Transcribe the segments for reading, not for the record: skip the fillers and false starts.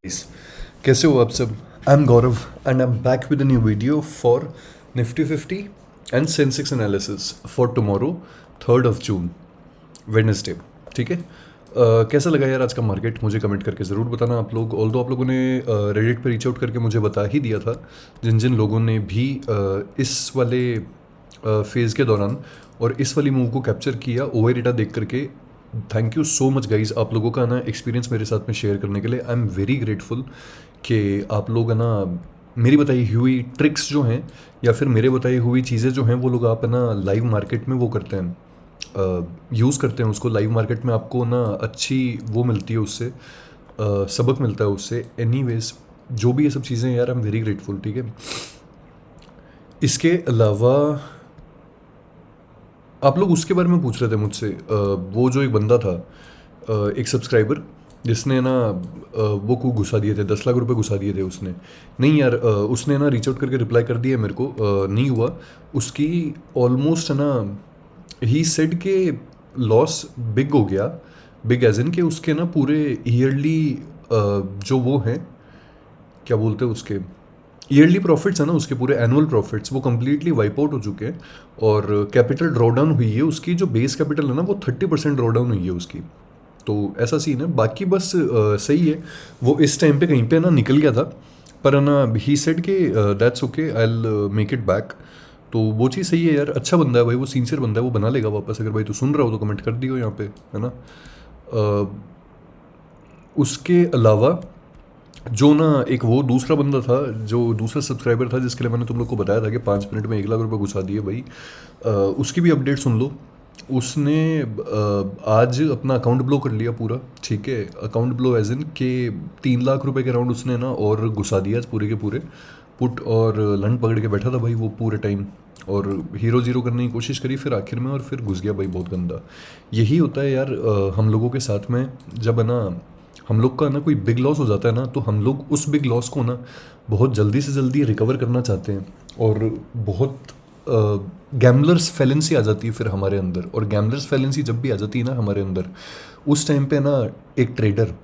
Guys, कैसे हो आप सब? I am Gaurav and I am back with a new video for Nifty 50 and Sensex analysis for tomorrow 3 Wednesday. ठीक है। कैसा लगा यार आज का मार्केट? मुझे कमेंट करके ज़रूर बताना आप लोग। ऑल्दो आप लोगों ने रेडिट पे रीच आउट करके मुझे बता ही दिया था, जिन जिन लोगों ने भी इस वाले फेज़ के दौरान और इस वाली मूव को कैप्चर किया ओवर डेटा देख करके। Thank you so much guys, आप लोगों का ना एक्सपीरियंस मेरे साथ में शेयर करने के लिए। आई एम वेरी ग्रेटफुल कि आप लोग है ना मेरी बताई हुई ट्रिक्स जो हैं या फिर मेरे बताई हुई चीज़ें जो हैं वो लोग आप है ना लाइव मार्केट में वो करते हैं, यूज़ करते हैं उसको। लाइव मार्केट में आपको ना अच्छी वो मिलती है उससे, सबक मिलता है उससे। एनीवेज जो भी ये सब चीज़ें यार, आई एम वेरी ग्रेटफुल। ठीक है। इसके अलावा आप लोग उसके बारे में पूछ रहे थे मुझसे, वो जो एक बंदा था, एक सब्सक्राइबर जिसने ना वो को घुसा दिए थे, 10 लाख रुपए घुसा दिए थे उसने। नहीं यार, उसने ना रीच आउट करके रिप्लाई कर दिया मेरे को, नहीं हुआ उसकी। ऑलमोस्ट है ना, ही सेड के लॉस बिग हो गया। बिग एज इन के उसके ना पूरे ईयरली जो वो हैं, क्या बोलते हैं उसके, ईयरली प्रॉफिट्स है ना, उसके पूरे एनुअल प्रॉफिट्स वो कम्प्लीटली वाइप आउट हो चुके हैं। और कैपिटल ड्रॉडाउन हुई है उसकी, जो बेस कैपिटल है ना वो 30% ड्रॉडाउन हुई है उसकी। तो ऐसा सीन है। बाकी बस सही है। वो इस टाइम पे कहीं पे ना निकल गया था, पर है ना ही सेड के that's okay, I will make it back. तो वो चीज़ सही है यार। अच्छा बंदा है भाई, वो सिंसियर बंदा है, वो बना लेगा वापस। अगर भाई तू सुन रहा हो तो कमेंट कर दियो यहाँ पे, है ना। अ, उसके अलावा जो ना एक वो दूसरा बंदा था, जो दूसरा सब्सक्राइबर था जिसके लिए मैंने तुम लोग को बताया था कि 5 मिनट में 1 लाख रुपए घुसा दिए भाई, उसकी भी अपडेट सुन लो। उसने आज अपना अकाउंट ब्लो कर लिया पूरा। ठीक है। अकाउंट ब्लो एज इन के 3 लाख रुपए के राउंड उसने ना और घुसा दिया आज पूरे के पूरे। पुट और लन पकड़ के बैठा था भाई वो पूरे टाइम, और हीरो जीरो करने की कोशिश करी फिर आखिर में, और फिर घुस गया भाई बहुत गंदा। यही होता है यार हम लोगों के साथ में। जब है ना हम लोग का ना कोई बिग लॉस हो जाता है ना, तो हम लोग उस बिग लॉस को ना बहुत जल्दी से जल्दी रिकवर करना चाहते हैं। और बहुत गैम्बलर्स फैलेंसी आ जाती है फिर हमारे अंदर। और गैम्बलर्स फैलेंसी जब भी आ जाती है ना हमारे अंदर, उस टाइम पे ना एक ट्रेडर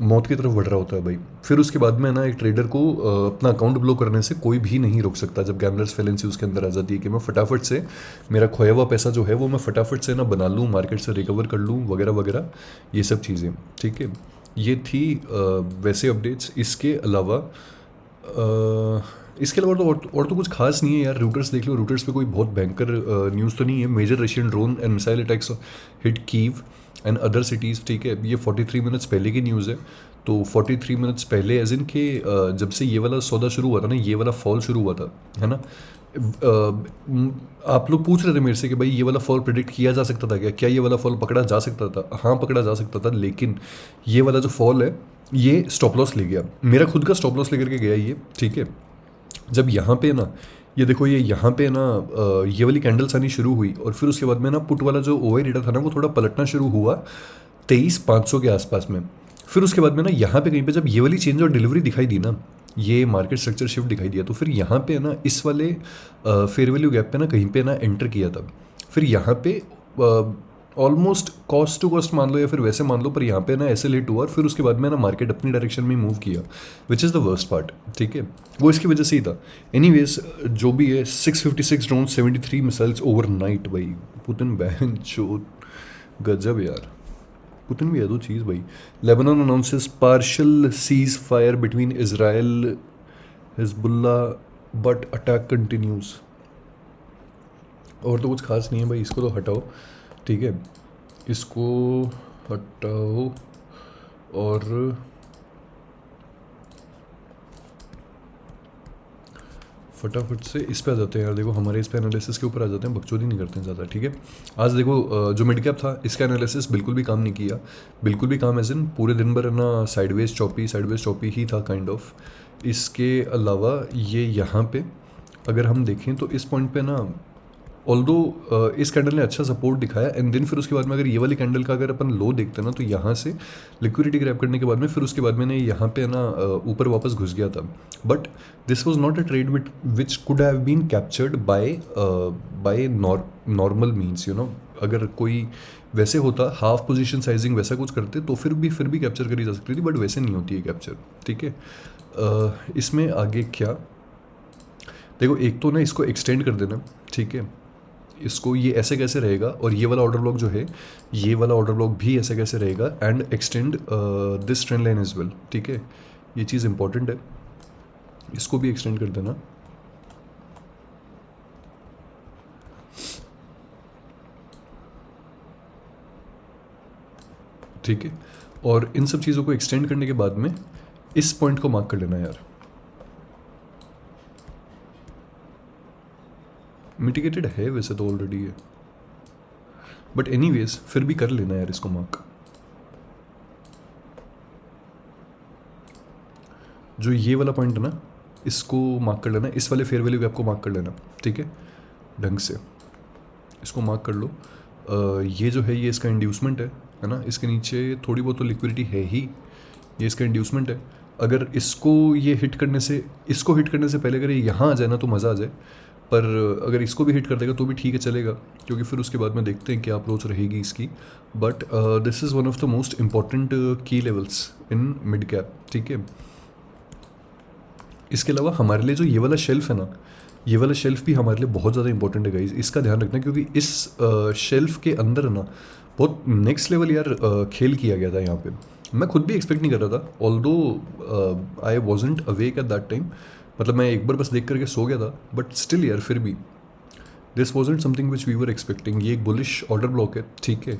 मौत की तरफ बढ़ रहा होता है भाई। फिर उसके बाद में ना एक ट्रेडर को अपना अकाउंट ब्लॉक करने से कोई भी नहीं रोक सकता, जब गैम्बलर्स फैलेंसी उसके अंदर आ जाती है कि मैं फटाफट से मेरा खोया हुआ पैसा जो है वो मैं फटाफट से ना बना लूँ, मार्केट से रिकवर कर लूँ, वगैरह वगैरह ये सब चीज़ें। ठीक है। ये थी वैसे अपडेट्स। इसके अलावा तो और तो कुछ खास नहीं है यार। रूटर्स देख लो, रूटर्स पे कोई बहुत भयंकर न्यूज़ तो नहीं है। Major Russian drone and missile attacks hit Kyiv and other cities. ठीक है। ये 43 मिनट्स पहले की न्यूज़ है। तो 43 मिनट्स पहले एज इन के जब से ये वाला सौदा शुरू हुआ था ना, ये वाला फॉल शुरू हुआ था, है ना। आप लोग पूछ रहे थे मेरे से कि भाई ये वाला फॉल प्रिडिक्ट किया जा सकता था क्या, क्या ये वाला फॉल पकड़ा जा सकता था? हाँ पकड़ा जा सकता था, लेकिन ये वाला जो फॉल है ये स्टॉप लॉस ले गया। मेरा खुद का स्टॉप लॉस लेकर के गया ये। ठीक है। जब यहाँ पे ना, ये देखो, ये यहाँ पे ना ये वाली कैंडल्स आनी शुरू हुई, और फिर उसके बाद में ना पुट वाला जो ओवर डेटा था ना वो थोड़ा पलटना शुरू हुआ 23,500 के आसपास में। फिर उसके बाद में ना यहाँ पे कहीं पे जब ये वाली चेंज और डिलीवरी दिखाई दी ना, ये मार्केट स्ट्रक्चर शिफ्ट दिखाई दिया, तो फिर यहाँ पे ना इस वाले फेयर वैल्यू गैप पे ना कहीं पे ना एंटर किया था। फिर यहाँ पे ऑलमोस्ट कॉस्ट टू कॉस्ट मान लो या फिर वैसे मान लो, पर यहाँ पे ना ऐसे लेट हुआ, और फिर उसके बाद में ना मार्केट अपनी डायरेक्शन में मूव किया, which is the worst part. ठीक है। वो इसकी वजह से ही था। एनीवेज जो भी है, 656 ड्रोन, 73 मिसाइल्स ओवरनाइट भाई। पुतिन बहन चो, गजब यार। पुतिन भी है तो चीज़ भाई। Lebanon announces partial cease fire between Israel Hezbollah but attack continues. और तो कुछ खास नहीं है भाई, इसको तो हटाओ। ठीक है। इसको हटाओ और फटाफट से इस पे आ जाते हैं यार। देखो हमारे इस पे एनालिसिस के ऊपर आ जाते हैं, बकचोदी नहीं करते हैं ज़्यादा। ठीक है। आज देखो जो मिड कैप था इसका एनालिसिस बिल्कुल भी काम नहीं किया। बिल्कुल भी काम एज इन पूरे दिन भर ना साइडवेज चौपी ही था काइंड ऑफ। इसके अलावा ये यहाँ पे अगर हम देखें तो इस पॉइंट पे ना, ऑल्दो इस कैंडल ने अच्छा सपोर्ट दिखाया, एंड देन फिर उसके बाद में अगर ये वाली कैंडल का अगर अपन लो देखते हैं ना, तो यहाँ से लिक्विडिटी ग्रैब करने के बाद में फिर उसके बाद में यहाँ पे ना ऊपर वापस घुस गया था। But this was not a trade which could have been captured by normal means, you know, अगर कोई वैसे होता हाफ पोजीशन साइजिंग वैसा कुछ करते तो फिर भी कैप्चर करी जा सकती थी, बट वैसे नहीं होती है कैप्चर, ठीक है। इसमें आगे क्या, देखो एक तो ना इसको एक्सटेंड कर देना, ठीक है, इसको ये ऐसे कैसे रहेगा, और ये वाला ऑर्डर ब्लॉक जो है ये वाला ऑर्डर ब्लॉक भी ऐसे कैसे रहेगा, and extend this trend line as well, ठीक है, ये चीज़ इंपॉर्टेंट है, इसको भी एक्सटेंड कर देना। ठीक है, और इन सब चीज़ों को एक्सटेंड करने के बाद में इस पॉइंट को मार्क कर लेना यार। मिटिगेटेड है वैसे तो ऑलरेडी है, बट एनीवेज फिर भी कर लेना यार इसको मार्क। जो ये वाला पॉइंट है ना इसको मार्क कर लेना, इस वाले फेयर वैल्यू गैप को मार्क कर लेना, ठीक है, ढंग से इसको मार्क कर लो। ये जो है ये इसका इंड्यूसमेंट है ना, इसके नीचे थोड़ी बहुत तो लिक्विडिटी है ही, ये इसका इंड्यूसमेंट है। अगर इसको ये हिट करने से, इसको हिट करने से पहले अगर ये यहाँ आ जाए ना तो मज़ा आ जाए, पर अगर इसको भी हिट कर देगा तो भी ठीक है, चलेगा, क्योंकि फिर उसके बाद में देखते हैं क्या अप्रोच रहेगी इसकी। But this is one of the most important की लेवल्स इन मिड कैप, ठीक है। इसके अलावा हमारे लिए जो ये वाला शेल्फ है ना, ये वाला शेल्फ भी हमारे लिए बहुत ज़्यादा इंपॉर्टेंट है गाइस, इसका ध्यान रखना, क्योंकि इस शेल्फ के अंदर ना बहुत नेक्स्ट लेवल यार खेल किया गया था यहाँ पे। मैं खुद भी एक्सपेक्ट नहीं कर रहा था, although I wasn't awake at that time, मतलब मैं एक बार बस देख करके सो गया था, बट स्टिल यार फिर भी this wasn't something which we were expecting. ये एक बुलिश ऑर्डर ब्लॉक है, ठीक है,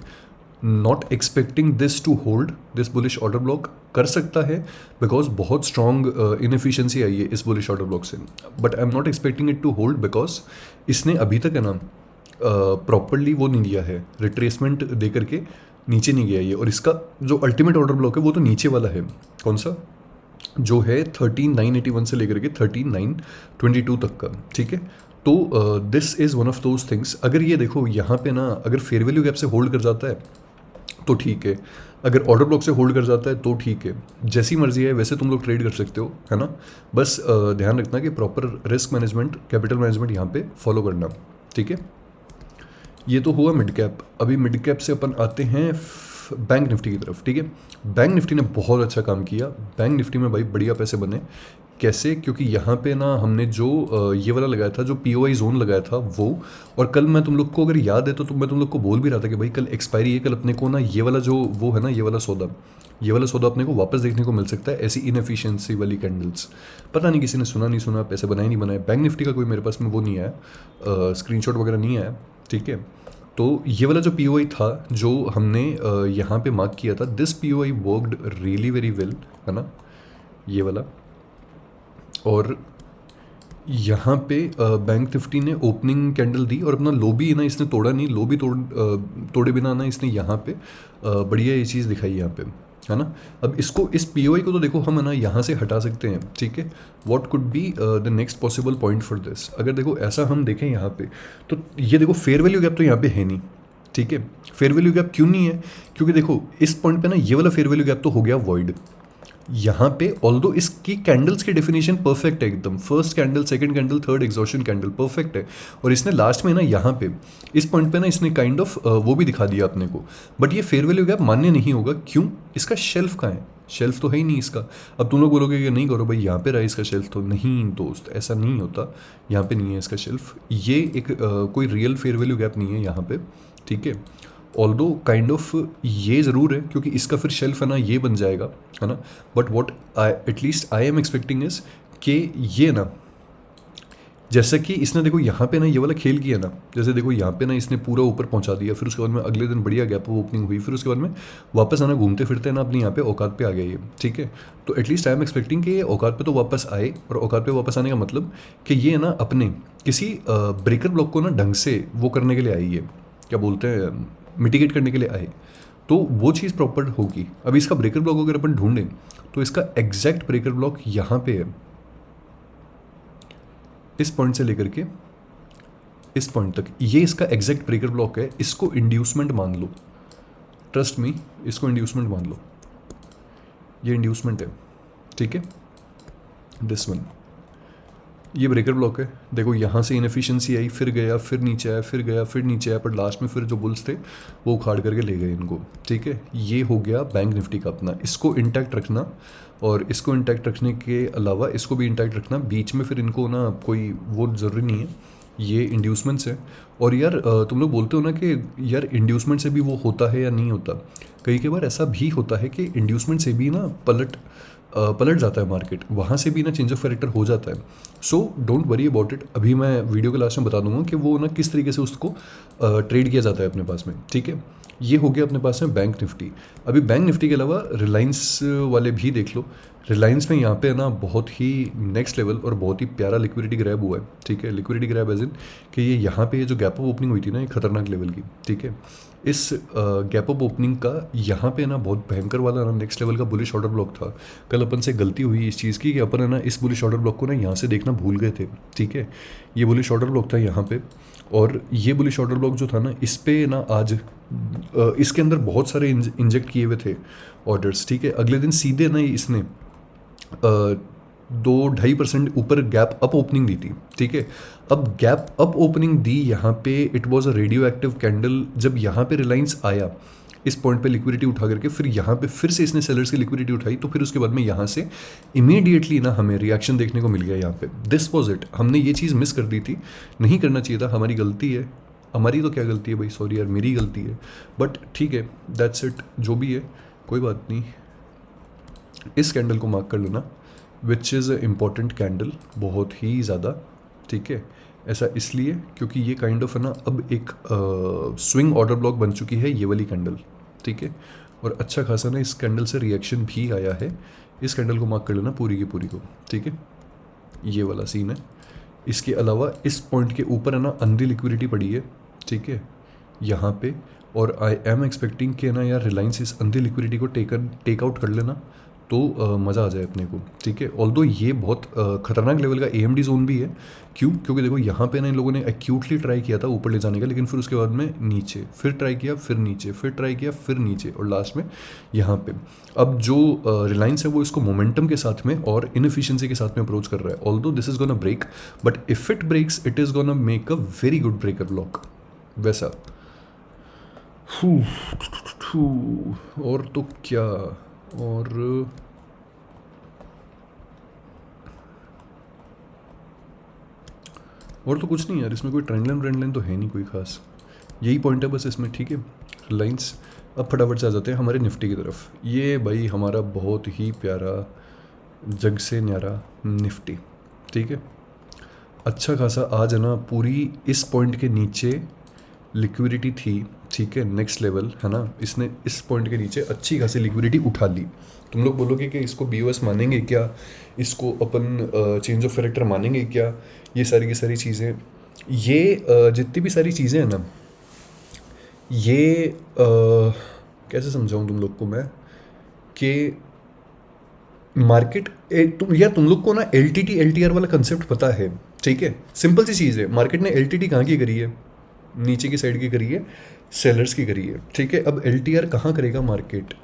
not expecting this to hold this bullish order block, कर सकता है बिकॉज बहुत स्ट्रॉन्ग इनएफिशिएंसी आई है इस बुलिश ऑर्डर ब्लॉक से, but I am not expecting it to hold because इसने अभी तक है ना प्रॉपरली वो नहीं दिया है, रिट्रेसमेंट दे करके नीचे नहीं गया ये, और इसका जो अल्टीमेट ऑर्डर ब्लॉक है वो तो नीचे वाला है, कौन सा, जो है 13,981 से लेकर के 13,922 तक का, ठीक है। तो this is one of those things. अगर ये देखो यहाँ पे ना अगर फेयर वैल्यू गैप से होल्ड कर जाता है तो ठीक है, अगर ऑर्डर ब्लॉक से होल्ड कर जाता है तो ठीक है, जैसी मर्जी है वैसे तुम लोग ट्रेड कर सकते हो, है ना। बस ध्यान रखना कि proper risk management, capital management यहाँ पे फॉलो करना, ठीक है। ये तो हुआ मिड कैप। अभी मिड कैप से अपन आते हैं बैंक निफ्टी की तरफ, ठीक है। बैंक निफ्टी ने बहुत अच्छा काम किया, बैंक निफ्टी में भाई बढ़िया पैसे बने। कैसे, क्योंकि यहाँ पे ना हमने जो ये वाला लगाया था, जो POI जोन लगाया था वो, और कल मैं तुम लोग को अगर याद है तो मैं तुम लोग को बोल भी रहा था कि भाई कल एक्सपायरी है, कल अपने को ना ये वाला जो वो है ना ये वाला सौदा अपने को वापस देखने को मिल सकता है, ऐसी इनएफिशिएंसी वाली कैंडल्स। पता नहीं किसी ने सुना नहीं सुना, पैसे बनाए नहीं बनाए, बैंक निफ्टी का कोई मेरे पास में वो नहीं आया, स्क्रीनशॉट वगैरह नहीं आया, ठीक है। तो ये वाला जो POI था जो हमने यहाँ पे मार्क किया था, this POI worked really very well, है ना, ये वाला। और यहाँ पे बैंक निफ्टी ने ओपनिंग कैंडल दी और अपना लो भी ना इसने तोड़ा नहीं, लो भी तोड़े बिना ना इसने यहाँ पे बढ़िया ये चीज़ दिखाई यहाँ पे, है ना। अब इसको, इस POI को तो देखो हम है ना यहाँ से हटा सकते हैं, ठीक है। What could be the next possible point for this, अगर देखो ऐसा हम देखें यहाँ पे, तो ये देखो फेयर वैल्यू गैप तो यहाँ पे है नहीं, ठीक है। फेयर वैल्यू गैप क्यों नहीं है, क्योंकि देखो इस पॉइंट पे ना ये वाला फेयर वैल्यू गैप तो हो गया वॉइड यहाँ पे, ऑल्दो इसकी कैंडल्स की डेफिनेशन परफेक्ट है एकदम, first candle, second candle, third exhaustion candle perfect है, और इसने लास्ट में ना यहाँ पे इस पॉइंट पे ना इसने काइंड ऑफ वो भी दिखा दिया अपने को, बट ये फेयर वैल्यू गैप मान्य नहीं होगा। क्यों, इसका शेल्फ कहाँ है, शेल्फ तो है ही नहीं इसका। अब तुम लोग बोलोगे कि नहीं करो भाई यहाँ पे रहा इसका शेल्फ, तो नहीं दोस्त, ऐसा नहीं होता, यहाँ पे नहीं है इसका शेल्फ, ये एक कोई रियल फेयर वैल्यू गैप नहीं है यहाँ पे, ठीक है। ऑल्दो काइंड ऑफ ये ज़रूर है, क्योंकि इसका फिर शेल्फ है ना ये बन जाएगा, है ना। But what I at least I am expecting is कि ये ना, जैसा कि इसने देखो यहाँ पे ना ये वाला खेल किया ना, जैसे देखो यहाँ पे ना इसने पूरा ऊपर पहुँचा दिया, फिर उसके बाद में अगले दिन बढ़िया गैप ओपनिंग हुई, फिर उसके बाद में वापस आना, घूमते फिरते ना अपनी यहाँ पे औकात पे आ गया ये, ठीक है। तो एटलीस्ट आई एम एक्सपेक्टिंग कि ये औकात पे तो वापस आए, और औकात पे वापस आने का मतलब कि ये ना अपने किसी ब्रेकर ब्लॉक को ना ढंग से वो करने के लिए आई है, क्या बोलते हैं, मिटिगेट करने के लिए आए, तो वो चीज़ प्रॉपर होगी। अब इसका ब्रेकर ब्लॉक अगर अपन ढूंढें तो इसका एग्जैक्ट ब्रेकर ब्लॉक यहाँ पे है, इस पॉइंट से लेकर के इस पॉइंट तक, ये इसका एग्जैक्ट ब्रेकर ब्लॉक है। इसको इंड्यूसमेंट मान लो, ट्रस्ट मी, इसको इंड्यूसमेंट मान लो, ये इंड्यूसमेंट है, ठीक है, दिस वन। ये ब्रेकर ब्लॉक है, देखो यहाँ से इनएफिशिएंसी आई, फिर गया, फिर नीचे आया, फिर गया, फिर नीचे आया, पर लास्ट में फिर जो बुल्स थे वो उखाड़ करके ले गए इनको, ठीक है। ये हो गया बैंक निफ्टी का अपना, इसको इंटैक्ट रखना, और इसको इंटैक्ट रखने के अलावा इसको भी इंटैक्ट रखना, बीच में फिर इनको ना कोई वो ज़रूरी नहीं है, ये इंड्यूसमेंट्स है। और यार तुम लोग बोलते हो ना कि यार इंड्यूसमेंट से भी वो होता है या नहीं होता, कई बार ऐसा भी होता है कि इंड्यूसमेंट से भी ना पलट जाता है मार्केट, वहाँ से भी ना चेंज ऑफ कैरेक्टर हो जाता है। So don't worry about it, अभी मैं वीडियो के लास्ट में बता दूंगा कि वो ना किस तरीके से उसको ट्रेड किया जाता है अपने पास में, ठीक है। ये हो गया अपने पास में बैंक निफ्टी। अभी बैंक निफ्टी के अलावा रिलायंस वाले भी देख लो। रिलायंस में यहाँ पे ना बहुत ही नेक्स्ट लेवल और बहुत ही प्यारा लिक्विडिटी ग्रैब हुआ है, ठीक है। लिक्विडिटी ग्रैब एज इन कि ये यहाँ पे जो गैप अप ओपनिंग हुई थी ना, ये खतरनाक लेवल की, ठीक है। इस गैप अप ओपनिंग का यहाँ पे ना बहुत भयंकर वाला ना नेक्स्ट लेवल का बुलिश ऑर्डर ब्लॉक था। कल अपन से गलती हुई इस चीज़ की कि अपन है ना इस बुलिश ऑर्डर ब्लॉक को ना यहाँ से देखना भूल गए थे, ठीक है। ये बुलिश ऑर्डर ब्लॉक था यहाँ पे, और ये बुलिश ऑर्डर ब्लॉक जो था ना, इस पे ना आज इसके अंदर बहुत सारे इंजेक्ट किए हुए थे ऑर्डर्स, ठीक है। अगले दिन सीधे ना इसने 2-2.5% ऊपर गैप अप ओपनिंग दी थी, ठीक है। अब गैप अप ओपनिंग दी यहाँ पे, it was a radio active candle. जब यहाँ पे रिलायंस आया इस पॉइंट पे लिक्विडिटी उठा करके, फिर यहाँ पे फिर से इसने सेलर्स की लिक्विडिटी उठाई, तो फिर उसके बाद में यहाँ से इमीडिएटली ना हमें रिएक्शन देखने को मिल गया यहाँ पे। दिस वॉज इट, हमने ये चीज़ मिस कर दी थी, नहीं करना चाहिए था, हमारी गलती है। हमारी तो क्या गलती है भाई, सॉरी यार, मेरी गलती है, बट ठीक है, दैट्स इट, जो भी है कोई बात नहीं। इस कैंडल को मार्क कर लेना, which is a important candle, बहुत ही ज़्यादा, ठीक है। ऐसा इसलिए क्योंकि ये काइंड ऑफ है ना अब एक स्विंग ऑर्डर ब्लॉक बन चुकी है ये वाली कैंडल, ठीक है। और अच्छा खासा ना इस कैंडल से रिएक्शन भी आया है। इस कैंडल को मार्क कर लेना पूरी की पूरी को, ठीक है। ये वाला सीन है। इसके अलावा इस पॉइंट के ऊपर है ना अंधी लिक्विडिटी पड़ी है, ठीक है, यहाँ पे। और आई एम एक्सपेक्टिंग कि ना यार रिलायंस इस अंधी लिक्विडिटी को टेक आउट कर लेना, तो मज़ा आ जाए अपने को, ठीक है। ऑल्दो ये बहुत खतरनाक लेवल का AMD जोन भी है। क्यों? क्योंकि देखो यहाँ पे ना इन लोगों ने एक्यूटली ट्राई किया था ऊपर ले जाने का, लेकिन फिर उसके बाद में नीचे, फिर ट्राई किया, फिर नीचे, फिर ट्राई किया, फिर नीचे, और लास्ट में यहाँ पे। अब जो रिलायंस है वो इसको मोमेंटम के साथ में और इनएफिशिएंसी के साथ में अप्रोच कर रहा है। Although this is gonna break, but if it breaks it is gonna make a very good breaker block वैसा। और तो क्या, और तो कुछ नहीं यार, इसमें कोई ट्रेंड लाइन तो है नहीं कोई खास, यही पॉइंट है बस इसमें, ठीक है। रिलायंस। अब फटाफट से आ जाते हैं हमारे निफ्टी की तरफ। ये भाई हमारा बहुत ही प्यारा जग से न्यारा निफ्टी, ठीक है। अच्छा खासा आज है ना पूरी इस पॉइंट के नीचे लिक्विडिटी थी, ठीक है, नेक्स्ट लेवल है ना। इसने इस पॉइंट के नीचे अच्छी खासी लिक्विडिटी उठा ली। तुम लोग बोलोगे कि इसको BOS मानेंगे क्या, इसको अपन चेंज ऑफ कैरेक्टर मानेंगे क्या, ये सारी की सारी चीज़ें, ये जितनी भी सारी चीज़ें हैं ना, ये कैसे समझाऊँ तुम लोग को मैं कि मार्केट तुम लोग को ना LTT LTR वाला कंसेप्ट पता है, ठीक है। सिंपल सी चीज़ है, मार्केट ने LTT कहाँ की करी है, नीचे की साइड की करी है, सेलर्स की करी है, ठीक है। अब LTR कहाँ करेगा मार्केट,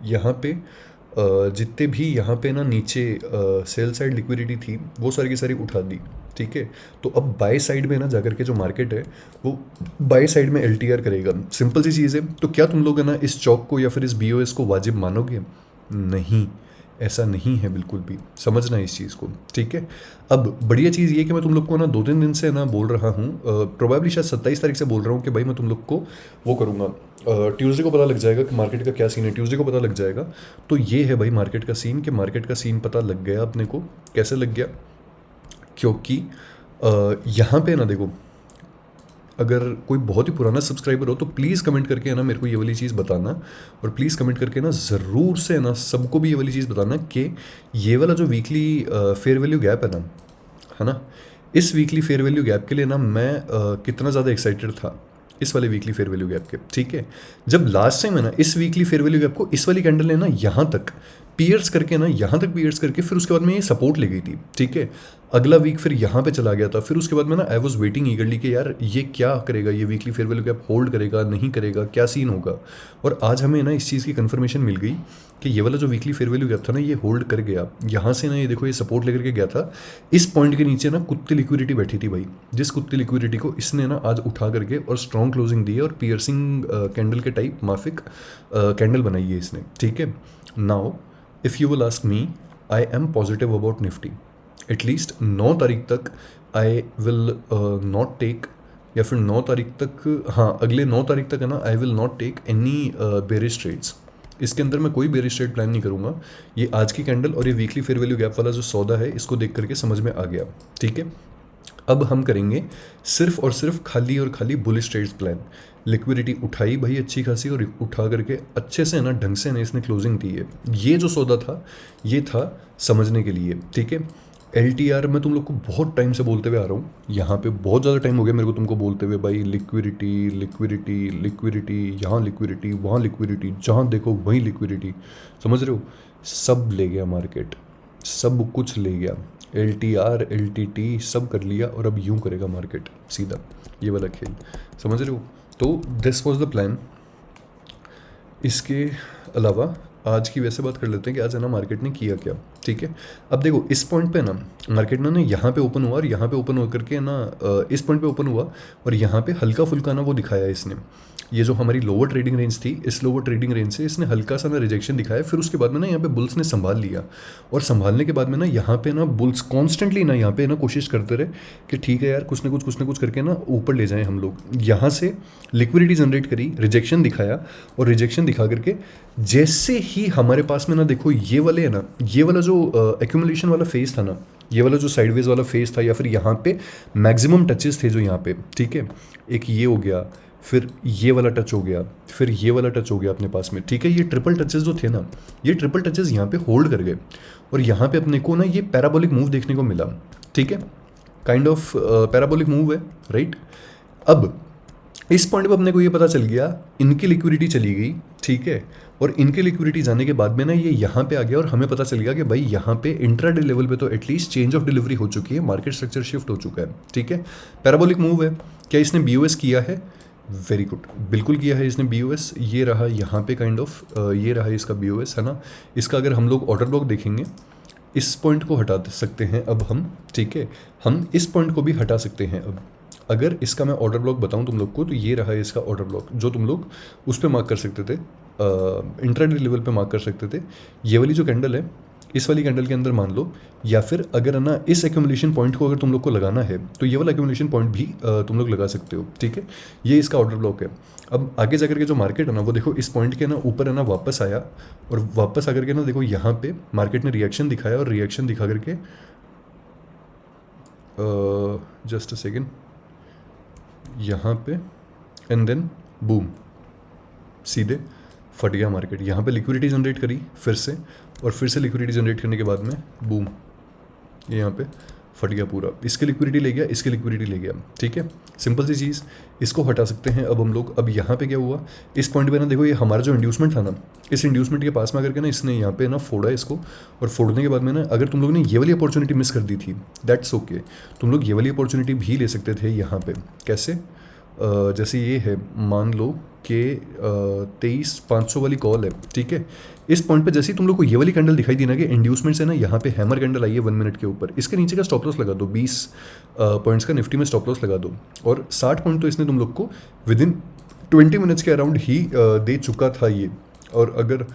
यहाँ पे जितने भी यहाँ पे ना नीचे सेल साइड लिक्विडिटी थी वो सारी की सारी उठा दी, ठीक है। तो अब बाय साइड में ना जाकर के जो मार्केट है वो बाय साइड में LTR करेगा, सिंपल सी चीज़ है। तो क्या तुम लोग है ना इस चौक को या फिर इस BOS को वाजिब मानोगे? नहीं, ऐसा नहीं है बिल्कुल भी, समझना इस चीज़ को, ठीक है। अब बढ़िया चीज़ ये कि मैं तुम लोग को ना 2-3 दिन से ना बोल रहा हूँ, प्रोबेबली शायद 27 तारीख से बोल रहा हूँ कि भाई मैं तुम लोग को वो करूँगा, ट्यूसडे को पता लग जाएगा कि मार्केट का क्या सीन है, ट्यूसडे को पता लग जाएगा। तो ये है भाई मार्केट का सीन, कि मार्केट का सीन पता लग गया अपने को। कैसे लग गया? क्योंकि यहाँ पे ना देखो, अगर कोई बहुत ही पुराना सब्सक्राइबर हो तो प्लीज़ कमेंट करके है ना मेरे को ये वाली चीज़ बताना, और प्लीज़ कमेंट करके ना ज़रूर से ना सबको भी ये वाली चीज़ बताना कि ये वाला जो वीकली फेयर वैल्यू गैप है ना, इस वीकली फेयर वैल्यू गैप के लिए ना मैं कितना ज़्यादा एक्साइटेड था इस वाले वीकली फेयर वैल्यू गैप के, ठीक है। जब लास्ट टाइम है ना इस वीकली फेयर वैल्यू गैप को इस वाली कैंडल ने ना यहाँ तक पियर्स करके ना यहाँ तक पियर्स करके फिर उसके बाद में ये सपोर्ट ले गई थी, ठीक है। अगला वीक फिर यहाँ पे चला गया था, फिर उसके बाद में ना आई वॉज वेटिंग ईगरली कि यार ये क्या करेगा, ये weekly fair value gap hold करेगा नहीं करेगा, क्या सीन होगा। और आज हमें ना इस चीज़ की कंफर्मेशन मिल गई कि ये वाला जो वीकली फेयर वैल्यू गैप था ना ये होल्ड कर गया। यहाँ से ना ये देखो ये सपोर्ट लेकर के गया था, इस पॉइंट के नीचे ना कुत्ती लिक्विडिटी बैठी थी भाई, जिस कुत्ती लिक्विडिटी को इसने ना आज उठा करके और स्ट्रॉन्ग क्लोजिंग दी है और पियर्सिंग कैंडल के टाइप माफिक कैंडल बनाई है इसने, ठीक है। Now if you will ask me, I am positive about Nifty. At least 9 तारीख तक आई विल नॉट टेक, या फिर 9 तारीख तक, हाँ अगले 9 तारीख तक है ना, I will not take any bearish trades. इसके अंदर मैं कोई बेरिश ट्रेड प्लान नहीं करूँगा। ये आज की कैंडल और ये वीकली फेयर वैल्यू गैप वाला जो सौदा है इसको देख करके समझ में आ गया, ठीक है। अब हम करेंगे सिर्फ और सिर्फ खाली और खाली बुलिश ट्रेड्स प्लान। लिक्विडिटी उठाई भाई अच्छी खासी और उठा करके अच्छे से ना ढंग से ना इसने क्लोजिंग दी है। ये जो सौदा था ये था समझने के लिए, ठीक है। LTR मैं तुम लोग को बहुत टाइम से बोलते हुए आ रहा हूँ, यहाँ पे बहुत ज़्यादा टाइम हो गया मेरे को तुमको बोलते हुए भाई लिक्विडिटी लिक्विडिटी लिक्विडिटी, यहाँ लिक्विडिटी वहाँ लिक्विडिटी, जहाँ देखो वहीं लिक्विडिटी, समझ रहे हो। सब ले गया मार्केट, सब कुछ ले गया, LTR LTT सब कर लिया और अब यूं करेगा मार्केट सीधा, ये वाला खेल, समझ रहे हो। तो दिस वाज द प्लान। इसके अलावा आज की वैसे बात कर लेते हैं कि आज है ना मार्केट ने किया क्या, ठीक है। अब देखो इस पॉइंट पे ना मार्केट ने यहाँ पे ओपन हुआ और यहाँ पे ओपन होकर के ना इस पॉइंट पे ओपन हुआ और यहाँ पे हल्का फुल्का ना वो दिखाया इसने। ये जो हमारी लोअर ट्रेडिंग रेंज थी, इस लोअर ट्रेडिंग रेंज से इसने हल्का सा ना रिजेक्शन दिखाया। फिर उसके बाद में ना यहाँ पे बुल्स ने संभाल लिया और संभालने के बाद में ना यहाँ पे ना बुल्स कॉन्स्टेंटली ना यहाँ पे ना कोशिश करते रहे कि ठीक है यार कुछ ना कुछ करके ना ऊपर ले जाएं हम लोग। यहाँ से लिक्विडिटी जनरेट करी, रिजेक्शन दिखाया और रिजेक्शन दिखा करके जैसे ही हमारे पास में ना देखो ये वाले है ना, ये वाला जो एक्यूमुलेशन वाला फेज था ना, ये वाला जो साइडवेज वाला फेज था या फिर यहाँ पे मैक्सिमम टचेस थे जो यहाँ पे, ठीक है। एक ये हो गया, फिर ये वाला टच हो गया, फिर ये वाला टच हो गया अपने पास में, ठीक है। ये ट्रिपल टचेस जो थे ना, ये ट्रिपल टचेस यहाँ पे होल्ड कर गए और यहाँ पे अपने को ना ये पैराबोलिक मूव देखने को मिला, ठीक है। काइंड ऑफ पैराबोलिक मूव है, राइट। अब इस पॉइंट पे अपने को ये पता चल गया इनकी लिक्विडिटी चली गई, ठीक है। और इनकी लिक्विडिटी जाने के बाद में ना ये यहाँ पे आ गया और हमें पता चल गया कि भाई यहाँ पे इंट्राडे लेवल पे तो एटलीस्ट चेंज ऑफ डिलीवरी हो चुकी है, मार्केट स्ट्रक्चर शिफ्ट हो चुका है, ठीक है। पैराबोलिक मूव है। क्या इसने BOS किया है? वेरी गुड, बिल्कुल किया है इसने BOS। ये रहा यहाँ पे काइंड ऑफ ये रहा इसका BOS, है ना। इसका अगर हम लोग ऑर्डर ब्लॉक देखेंगे, इस पॉइंट को हटा सकते हैं अब हम, ठीक है। हम इस पॉइंट को भी हटा सकते हैं अब। अगर इसका मैं ऑर्डर ब्लॉक बताऊं तुम लोग को, तो ये रहा इसका ऑर्डर ब्लॉक जो तुम लोग उस पर मार्क कर सकते थे, इंट्राडे लेवल पे मार्क कर सकते थे। ये वाली जो कैंडल है, इस वाली कैंडल के अंदर मान लो, या फिर अगर है ना इस एक्यूमुलेशन पॉइंट को अगर तुम लोग को लगाना है तो ये वाला एक्यूमुलेशन पॉइंट भी तुम लोग लगा सकते हो, ठीक है। ये इसका ऑर्डर ब्लॉक है। अब आगे जाकर के जो मार्केट है ना वो देखो इस पॉइंट के ना ऊपर है ना वापस आया और वापस आकर के ना देखो यहाँ पे मार्केट ने रिएक्शन दिखाया और रिएक्शन दिखा करके जस्ट अ सेकेंड, यहाँ पे एंड देन बूम सीधे फट गया मार्केट। यहाँ पे लिक्विडिटी जनरेट करी फिर से और फिर से लिक्विडिटी जनरेट करने के बाद में बूम, ये यहाँ पे फट गया पूरा। इसके लिक्विडिटी ले गया, इसके लिक्विडिटी ले गया, ठीक है। सिंपल सी चीज़, इसको हटा सकते हैं अब हम लोग। अब यहाँ पे क्या हुआ, इस पॉइंट पे ना देखो ये हमारा जो इंड्यूसमेंट था ना, इस इंड्यूसमेंट के पास में आकर के ना इसने यहाँ पे ना फोड़ा इसको और फोड़ने के बाद में ना अगर तुम लोग ने ये वाली अपॉर्चुनिटी मिस कर दी थी, दैट्स ओके। तुम लोग ये वाली अपॉर्चुनिटी भी ले सकते थे यहाँ पे। कैसे? जैसे ये है, मान लो कि 23,500 वाली कॉल है, ठीक है। इस पॉइंट पे जैसे ही तुम लोग को ये वाली कैंडल दिखाई दी ना कि इंड्यूसमेंट से ना यहाँ पे हैमर कैंडल आई है 1 मिनट के ऊपर, इसके नीचे का स्टॉप लॉस लगा दो, 20 पॉइंट्स का निफ्टी में स्टॉप लॉस लगा दो। और 60 पॉइंट तो इसने तुम लोग को विद इन 20 मिनट्स के अराउंड ही दे चुका था ये। और अगर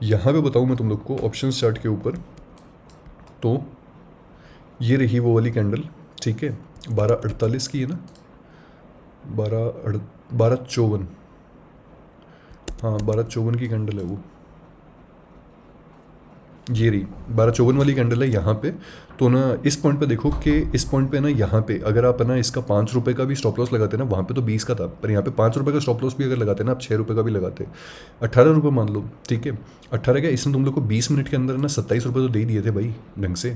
यहाँ पे बताऊँ मैं तुम लोग को ऑप्शन चार्ट के ऊपर, तो ये रही वो वाली कैंडल, ठीक है। 12:48 की है ना, 12:54, हाँ 12:54 की कैंडल है वो, ये रही 12:54 वाली कैंडल है यहाँ पे। तो ना इस पॉइंट पे देखो कि इस पॉइंट पे ना यहाँ पे अगर आप ना इसका 5 रुपये का भी स्टॉप लॉस लगाते ना, वहाँ पे तो 20 का था, पर यहाँ पे 5 रुपये का स्टॉप लॉस भी अगर लगाते ना आप 6 रुपये का भी लगाते, 18 रुपये मान लो, ठीक है। 18 का इसने तुम लोग को 20 मिनट के अंदर ना 27 रुपये तो दे दिए थे भाई ढंग से,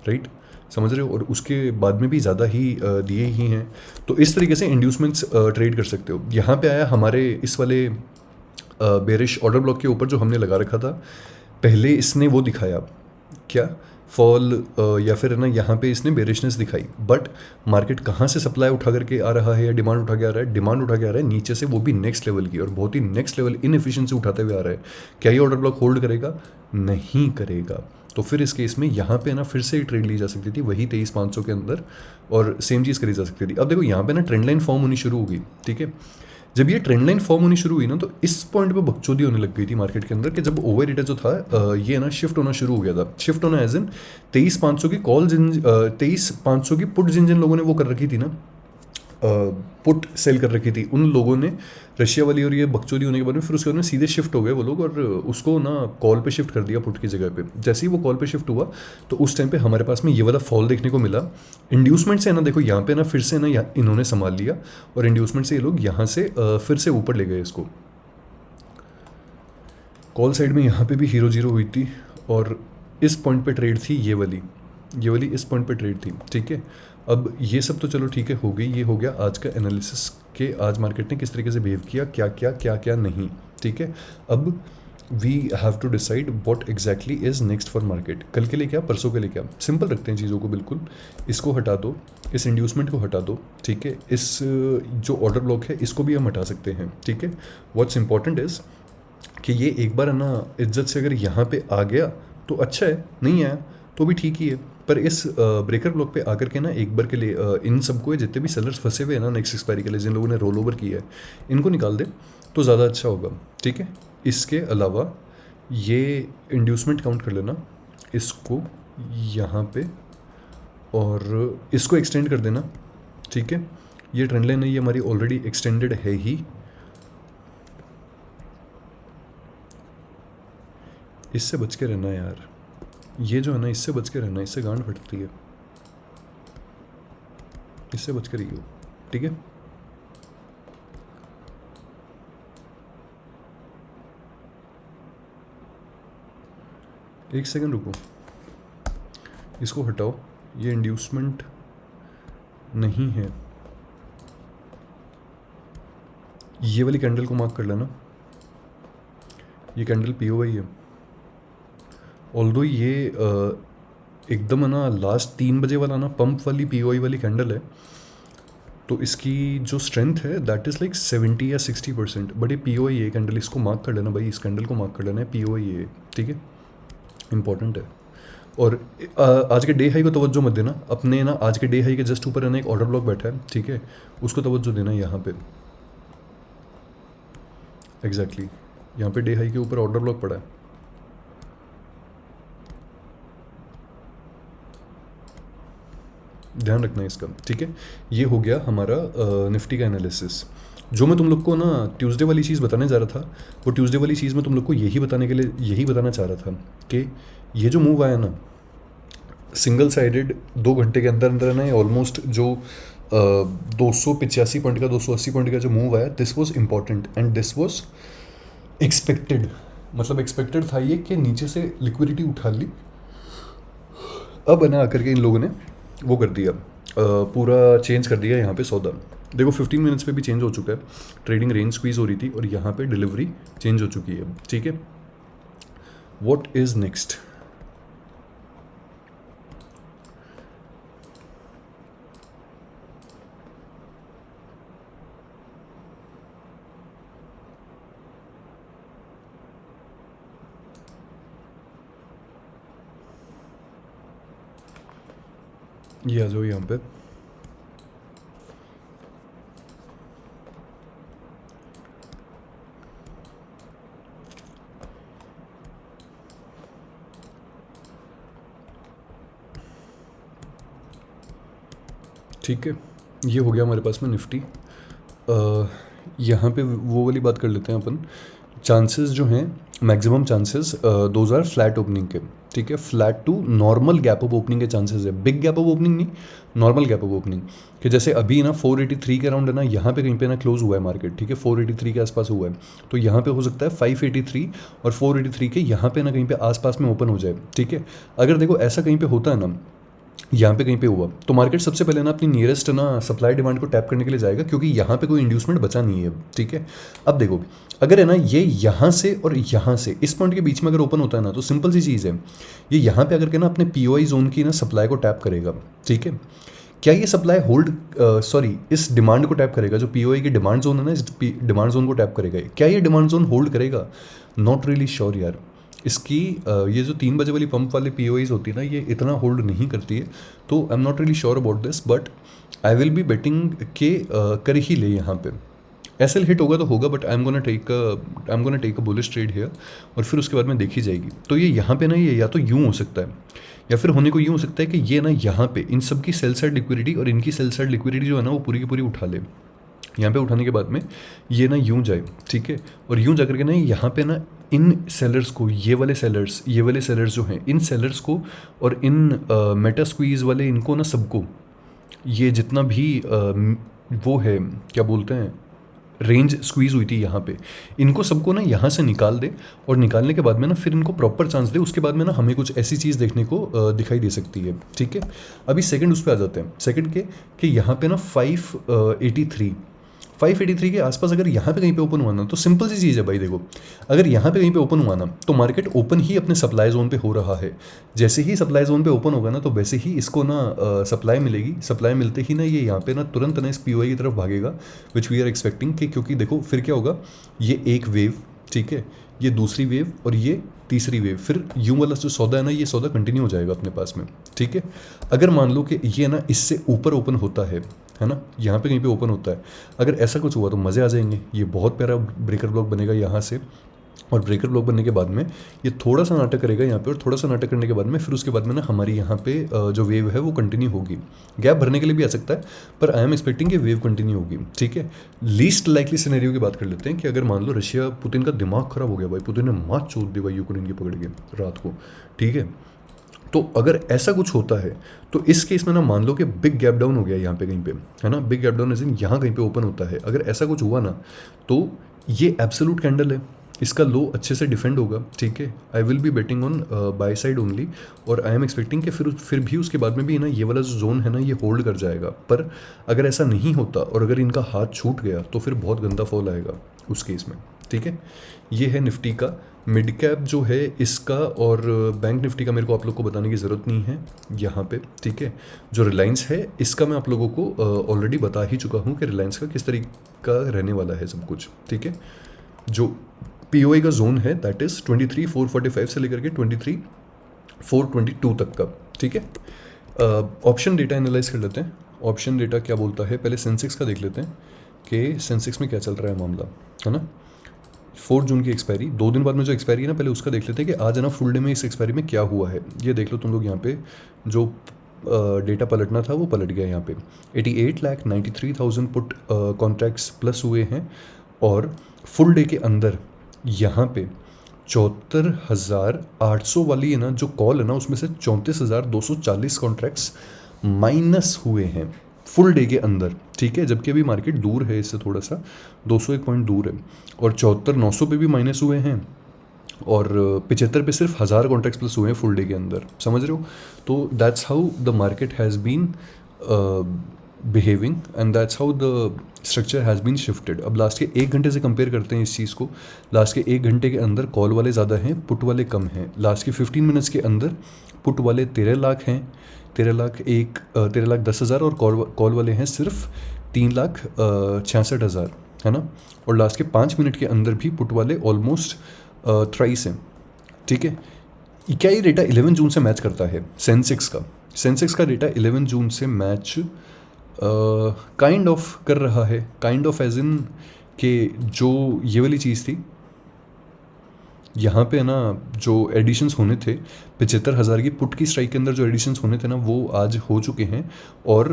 राइट, समझ रहे हो। और उसके बाद में भी ज़्यादा ही दिए ही हैं। तो इस तरीके से इंड्यूसमेंट्स ट्रेड कर सकते हो। यहाँ पे आया हमारे इस वाले बेरिश ऑर्डर ब्लॉक के ऊपर जो हमने लगा रखा था, पहले इसने वो दिखाया क्या, फॉल, या फिर है ना यहाँ पे इसने बेरिशनेस दिखाई, बट मार्केट कहाँ से सप्लाई उठा करके आ रहा है या डिमांड उठा के आ रहा है, डिमांड उठा के आ रहा है नीचे से, वो भी नेक्स्ट लेवल की, और बहुत ही नेक्स्ट लेवल इनएफिशिएंसी उठाते हुए आ रहा है। क्या ये ऑर्डर ब्लॉक होल्ड करेगा? नहीं करेगा। तो फिर इस केस में यहाँ पे ना फिर से ट्रेड ली जा सकती थी वही 23,500 के अंदर, और सेम चीज़ करी जा सकती थी। अब देखो यहाँ पे ना ट्रेंड लाइन फॉर्म होनी शुरू होगी, ठीक है। जब ये ट्रेंड लाइन फॉर्म होनी शुरू हुई ना, तो इस पॉइंट पे बकचोदी होने लग गई थी मार्केट के अंदर, कि जब ओवर हीटर जो था ये ना शिफ्ट होना शुरू हो गया था। शिफ्ट होना एज इन 23,500 की कॉल, 23,500 की पुट जिन लोगों ने वो कर रखी थी ना, पुट सेल कर रखी थी, उन लोगों ने रशिया वाली और ये बकचोदी होने के बाद में फिर उसके बाद में सीधे शिफ्ट हो गए वो लोग, और उसको ना कॉल पे शिफ्ट कर दिया पुट की जगह पे। जैसे ही वो कॉल पे शिफ्ट हुआ तो उस टाइम पे हमारे पास में ये वाला फॉल देखने को मिला। इंड्यूसमेंट से ना देखो यहाँ पे ना फिर से ना इन्होंने संभाल लिया, और इंड्यूसमेंट से ये लोग यहाँ से फिर से ऊपर ले गए इसको। कॉल साइड में यहाँ पे भी हीरो जीरो हुई थी, और इस पॉइंट पे ट्रेड थी ये वाली इस पॉइंट पे ट्रेड थी, ठीक है। अब ये सब तो चलो ठीक है हो गई, ये हो गया आज का एनालिसिस के आज मार्केट ने किस तरीके से बिहेव किया, क्या क्या नहीं, ठीक है। अब we have to decide what exactly is next for market. कल के लिए क्या, परसों के लिए क्या, सिंपल रखते हैं चीज़ों को बिल्कुल। इसको हटा दो, इस इंड्यूसमेंट को हटा दो, ठीक है। इस जो ऑर्डर ब्लॉक है इसको भी हम हटा सकते हैं, ठीक है। व्हाट्स इंपॉर्टेंट इज़ कि ये एक बार है ना इज्जत से अगर यहाँ पे आ गया तो अच्छा है, नहीं आया तो भी ठीक ही है, पर इस ब्रेकर ब्लॉक पे आकर के ना एक बार के लिए इन सबको, जितने भी सेलर्स फंसे हुए हैं ना नेक्स्ट एक्सपायरी के लिए, जिन लोगों ने रोल ओवर किया है, इनको निकाल दे तो ज़्यादा अच्छा होगा, ठीक है। इसके अलावा ये इंड्यूसमेंट काउंट कर लेना, इसको यहाँ पे, और इसको एक्सटेंड कर देना, ठीक है। ये ट्रेंड लाइन है, ये हमारी ऑलरेडी एक्सटेंडेड है ही, इससे बच के रहना यार, ये जो है ना इससे बच के रहना, इससे गांड फटती है, इससे बच कर रहिए, ठीक है। एक सेकंड रुको, इसको हटाओ, ये इंड्यूसमेंट नहीं है, ये वाली कैंडल को मार्क कर लेना, ये कैंडल पीओवाई है। ऑल्दो ये एकदम है ना लास्ट 3 बजे वाला ना पंप वाली पीओआई वाली कैंडल है, तो इसकी जो स्ट्रेंथ है दैट इज़ लाइक 70 या 60%, बट ये पीओआई है कैंडल, इसको मार्क कर लेना भाई, इस कैंडल को मार्क कर लेना है, पीओआई है, ठीक है, इंपॉर्टेंट है। और आज के डे हाई को तवज्जो मत देना, अपने ना आज के डे हाई के जस्ट ऊपर है ना एक ऑर्डर ब्लॉक बैठा है, ठीक है, उसको तवज्जो देना यहाँ पे, एग्जैक्टली यहाँ पे डे हाई के ऊपर ऑर्डर ब्लॉक पड़ा है। ध्यान रखना है इसका, ठीक है। ये हो गया हमारा निफ्टी का एनालिसिस। जो मैं तुम लोग को ना ट्यूसडे वाली चीज़ बताने जा रहा था, वो ट्यूसडे वाली चीज़ मैं तुम लोग को यही बताने के लिए यही बताना चाह रहा था कि ये जो मूव आया ना सिंगल साइडेड 2 घंटे के अंदर अंदर ना ऑलमोस्ट जो 285 पॉइंट का 280 पॉइंट का जो मूव आया, this was important and this was expected. मतलब एक्सपेक्टेड था ये कि नीचे से लिक्विडिटी उठा ली, अब है ना आकर के इन लोगों ने वो कर दिया, पूरा चेंज कर दिया यहाँ पे सौदा। देखो 15 मिनट्स पे भी चेंज हो चुका है, ट्रेडिंग रेंज स्क्वीज हो रही थी और यहाँ पे डिलीवरी चेंज हो चुकी है, ठीक है। What is next? ये आ जाओ यहाँ पे, ठीक है। ये हो गया हमारे पास में निफ्टी। यहाँ पे वो वाली बात कर लेते हैं अपन, चांसेस जो हैं maximum chances those are flat opening के, ठीक है। Flat to normal gap up opening के चांसेस है, बिग गैप अप ओपनिंग नहीं, नॉर्मल गैप अप ओपनिंग। कि जैसे अभी ना 483 के अराउंड है ना, यहाँ पे कहीं पे ना क्लोज हुआ है मार्केट, ठीक है, 483 के आसपास हुआ है, तो यहाँ पे हो सकता है 583 और 483 के यहाँ पे ना कहीं पे आसपास में ओपन हो जाए, ठीक है। अगर देखो ऐसा कहीं पे होता है ना यहाँ पे कहीं पे हुआ तो मार्केट सबसे पहले ना अपनी नियरेस्ट ना सप्लाई डिमांड को टैप करने के लिए जाएगा, क्योंकि यहाँ पे कोई इंड्यूसमेंट बचा नहीं है। ठीक है, अब देखो अगर है ना ये यहाँ से और यहाँ से इस पॉइंट के बीच में अगर ओपन होता है ना, तो सिंपल सी चीज़ है, ये यहाँ पे अगर के ना अपने पीओआई जोन की ना सप्लाई को टैप करेगा। ठीक है, क्या ये सप्लाई होल्ड सॉरी इस डिमांड को टैप करेगा, जो पीओआई की डिमांड जोन है ना, इस डिमांड जोन को टैप करेगा। क्या ये डिमांड जोन होल्ड करेगा? नॉट रियली श्योर यार। इसकी ये जो 3 बजे वाली पंप वाली पीओआईज होती है ना, ये इतना होल्ड नहीं करती है, तो I am not really sure about this, but I will be betting के कर ही ले यहाँ पे। एसएल हिट होगा तो होगा, but I am gonna take a bullish trade here, और फिर उसके बाद में देखी जाएगी। तो ये यहाँ पे ना ये या तो यूँ हो सकता है, या फिर होने को यूँ हो सकता है कि ये ना यहाँ पे इन सब की सेल साइड लिक्विडिटी और इनकी सेल साइड लिक्विडिटी जो है ना, वो पूरी की पूरी उठा ले। यहाँ पे उठाने के बाद में ये ना यूँ जाए। ठीक है, और यूँ जा करके ना यहाँ पे ना इन सेलर्स को, ये वाले सेलर्स जो हैं, इन सेलर्स को और इन मेटा स्क्वीज वाले इनको ना सबको, ये जितना भी वो है क्या बोलते हैं रेंज स्क्वीज हुई थी यहाँ पे, इनको सबको ना यहाँ से निकाल दे, और निकालने के बाद में ना फिर इनको प्रॉपर चांस दे। उसके बाद में ना हमें कुछ ऐसी चीज़ देखने को दिखाई दे सकती है। ठीक है, अभी सेकंड उस पर आ जाते हैं। सेकंड के कि यहाँ पे ना 583 के आसपास अगर यहाँ पे कहीं पे ओपन हुआ ना, तो सिंपल सी चीज़ है भाई। देखो अगर यहाँ पे कहीं पे ओपन हुआ ना, तो मार्केट ओपन ही अपने सप्लाई जोन पे हो रहा है। जैसे ही सप्लाई जोन पे ओपन होगा ना, तो वैसे ही इसको ना सप्लाई मिलेगी। सप्लाई मिलते ही ना ये यहाँ पे ना तुरंत ना इस पीओआई की तरफ भागेगा, विच वी आर एक्सपेक्टिंग कि, क्योंकि देखो फिर क्या होगा, ये एक वेव, ठीक है, ये दूसरी वेव और ये तीसरी वेव, फिर यूं वाला जो सौदा है ना, ये सौदा कंटिन्यू हो जाएगा अपने पास में। ठीक है, अगर मान लो कि ये ना इससे ऊपर ओपन होता है ना, यहाँ पे कहीं पे ओपन होता है, अगर ऐसा कुछ हुआ तो मज़े आ जाएंगे। ये बहुत प्यारा ब्रेकर ब्लॉक बनेगा यहाँ से, और ब्रेकर ब्लॉक बनने के बाद में ये थोड़ा सा नाटक करेगा यहाँ पे, और थोड़ा सा नाटक करने के बाद में फिर उसके बाद में ना हमारी यहाँ पे जो वेव है वो कंटिन्यू होगी। गैप भरने के लिए भी आ सकता है, पर आई एम एक्सपेक्टिंग कि वेव कंटिन्यू होगी। ठीक है, लीस्ट लाइकली सिनेरियो की बात कर लेते हैं कि अगर मान लो रशिया, पुतिन का दिमाग खराब हो गया भाई, पुतिन ने मार चोट दी भाई यूक्रेन की पकड़ के रात को। ठीक है, तो अगर ऐसा कुछ होता है तो इस केस में ना मान लो कि बिग गैप डाउन हो गया यहाँ पे कहीं पे, है ना, big gap down as in यहाँ कहीं पे ओपन होता है। अगर ऐसा कुछ हुआ ना, तो ये एब्सोल्यूट कैंडल है, इसका लो अच्छे से डिफेंड होगा। ठीक है, I will be betting on buy side only, और आई एम एक्सपेक्टिंग कि फिर भी उसके बाद में भी ना ये वाला जो जोन है ना, ये होल्ड कर जाएगा। पर अगर ऐसा नहीं होता और अगर इनका हाथ छूट गया, तो फिर बहुत गंदा फॉल आएगा उस केस में। ठीक है, ये है निफ्टी का मिड कैप जो है इसका, और बैंक निफ्टी का मेरे को आप लोग को बताने की ज़रूरत नहीं है यहाँ पे। ठीक है, जो रिलायंस है इसका मैं आप लोगों को ऑलरेडी बता ही चुका हूँ कि रिलायंस का किस तरीके का रहने वाला है सब कुछ। ठीक है, जो पीओआई का जोन है दैट इज़ 23,445 से लेकर के 23,422 तक का। ठीक है, ऑप्शन डेटा एनालाइज कर लेते हैं। ऑप्शन डेटा क्या बोलता है, पहले सेंसेक्स का देख लेते हैं कि सेंसेक्स में क्या चल रहा है मामला, है ना। 4 जून की एक्सपायरी, 2 दिन बाद में जो एक्सपायरी है ना, पहले उसका देख लेते हैं कि आज है ना फुल डे में इस एक्सपायरी में क्या हुआ है। ये देख लो तुम लोग, यहाँ पे जो डेटा पलटना था वो पलट गया। यहाँ पे 88,93,000 पुट कॉन्ट्रैक्ट्स प्लस हुए हैं, और फुल डे के अंदर यहाँ पे 74,800 वाली है ना जो कॉल है ना, उसमें से 34,240 कॉन्ट्रैक्ट्स माइनस हुए हैं फुल डे के अंदर। ठीक है, जबकि अभी मार्केट दूर है इससे, थोड़ा सा 201 पॉइंट दूर है, और 74,900 पे भी माइनस हुए हैं, और 75 पे सिर्फ 1000 कॉन्ट्रैक्ट्स प्लस हुए हैं फुल डे के अंदर। समझ रहे हो? तो that's how the market has been behaving, and that's how the structure has been shifted. अब लास्ट के 1 घंटे से कंपेयर करते हैं इस चीज़ को। लास्ट के 1 घंटे के अंदर कॉल वाले ज़्यादा हैं, पुट वाले कम हैं। लास्ट के 15 मिनट्स के अंदर पुट वाले 13 लाख हैं, 13,10,000, और कॉल वाले हैं सिर्फ 3,66,000, है ना। और लास्ट के 5 मिनट के अंदर भी पुट वाले ऑलमोस्ट थ्राइस हैं। ठीक है, क्या ये डेटा 11 जून से मैच करता है सेंसेक्स का डेटा 11 जून से मैच काइंड ऑफ कर रहा है, काइंड ऑफ एज इन कि जो ये वाली चीज़ थी यहाँ पे ना, जो एडिशंस होने थे 75,000 की पुट की स्ट्राइक के अंदर जो एडिशंस होने थे ना, वो आज हो चुके हैं, और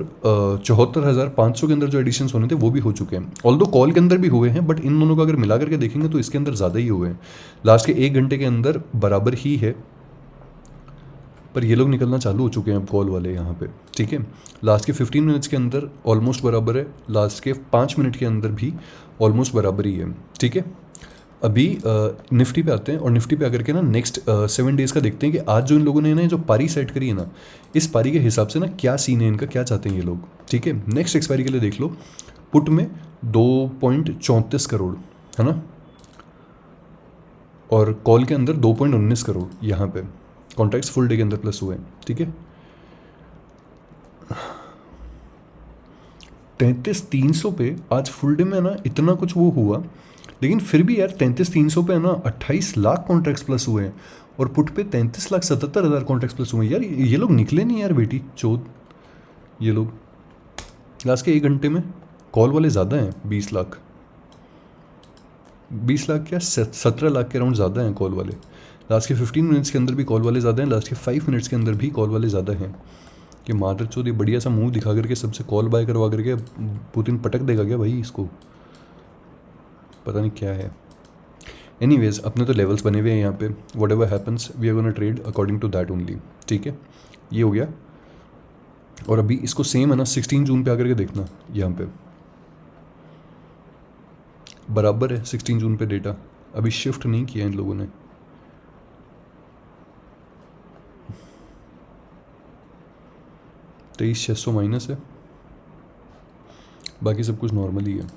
74,500 के अंदर जो एडिशंस होने थे वो भी हो चुके हैं। ऑल्दो कॉल के अंदर भी हुए हैं, बट इन दोनों को अगर मिला करके देखेंगे तो इसके अंदर ज़्यादा ही हुए हैं। लास्ट के 1 घंटे के अंदर बराबर ही है, पर ये लोग निकलना चालू हो चुके हैं अब कॉल वाले यहाँ पे। ठीक है, लास्ट के 15 मिनट्स के अंदर ऑलमोस्ट बराबर है, लास्ट के 5 मिनट के अंदर भी ऑलमोस्ट बराबर ही है। ठीक है, अभी निफ्टी पे आते हैं और निफ्टी पे आकर के ना नेक्स्ट 7 डेज़ का देखते हैं कि आज जो इन लोगों ने ना जो पारी सेट करी है ना, इस पारी के हिसाब से ना क्या सीन है इनका, क्या चाहते हैं ये लोग, ठीक है। नेक्स्ट एक्सपायरी के लिए देख लो, पुट में 2.34 करोड़ है ना, और कॉल के अंदर 2.19 करोड़ यहाँ पे कॉन्ट्रैक्ट्स फुल डे के अंदर प्लस हुए हैं, ठीक है। 33,300 पे आज फुल डे में ना इतना कुछ वो हुआ, लेकिन फिर भी यार 33,300 पे है ना 28 लाख कॉन्ट्रैक्ट्स प्लस हुए हैं, और पुट पे 33,77,000 कॉन्ट्रैक्ट्स प्लस हुए हैं। यार ये लोग निकले नहीं यार बेटी चोद, ये लोग लास्ट के 1 घंटे में कॉल वाले ज़्यादा हैं, 20 लाख क्या 17 लाख के अराउंड ज़्यादा हैं कॉल वाले। लास्ट के 15 मिनट्स के अंदर भी कॉल वाले ज़्यादा हैं, लास्ट के 5 मिनट्स के अंदर भी कॉल वाले ज़्यादा हैं। कि मादर चौधरी बढ़िया सा मुंह दिखा करके सबसे कॉल बाय करवा करके पुतिन पटक देगा क्या भाई इसको, पता नहीं क्या है। एनीवेज अपने तो लेवल्स बने हुए हैं यहाँ पे, whatever happens we are gonna trade according to that only, ठीक है। ये हो गया, और अभी इसको सेम है ना 16 जून पे आकर के देखना, यहाँ पे बराबर है 16 जून पे डेटा, अभी शिफ्ट नहीं किया इन लोगों ने। $23,600 माइनस है, बाकी सब कुछ नॉर्मल ही है।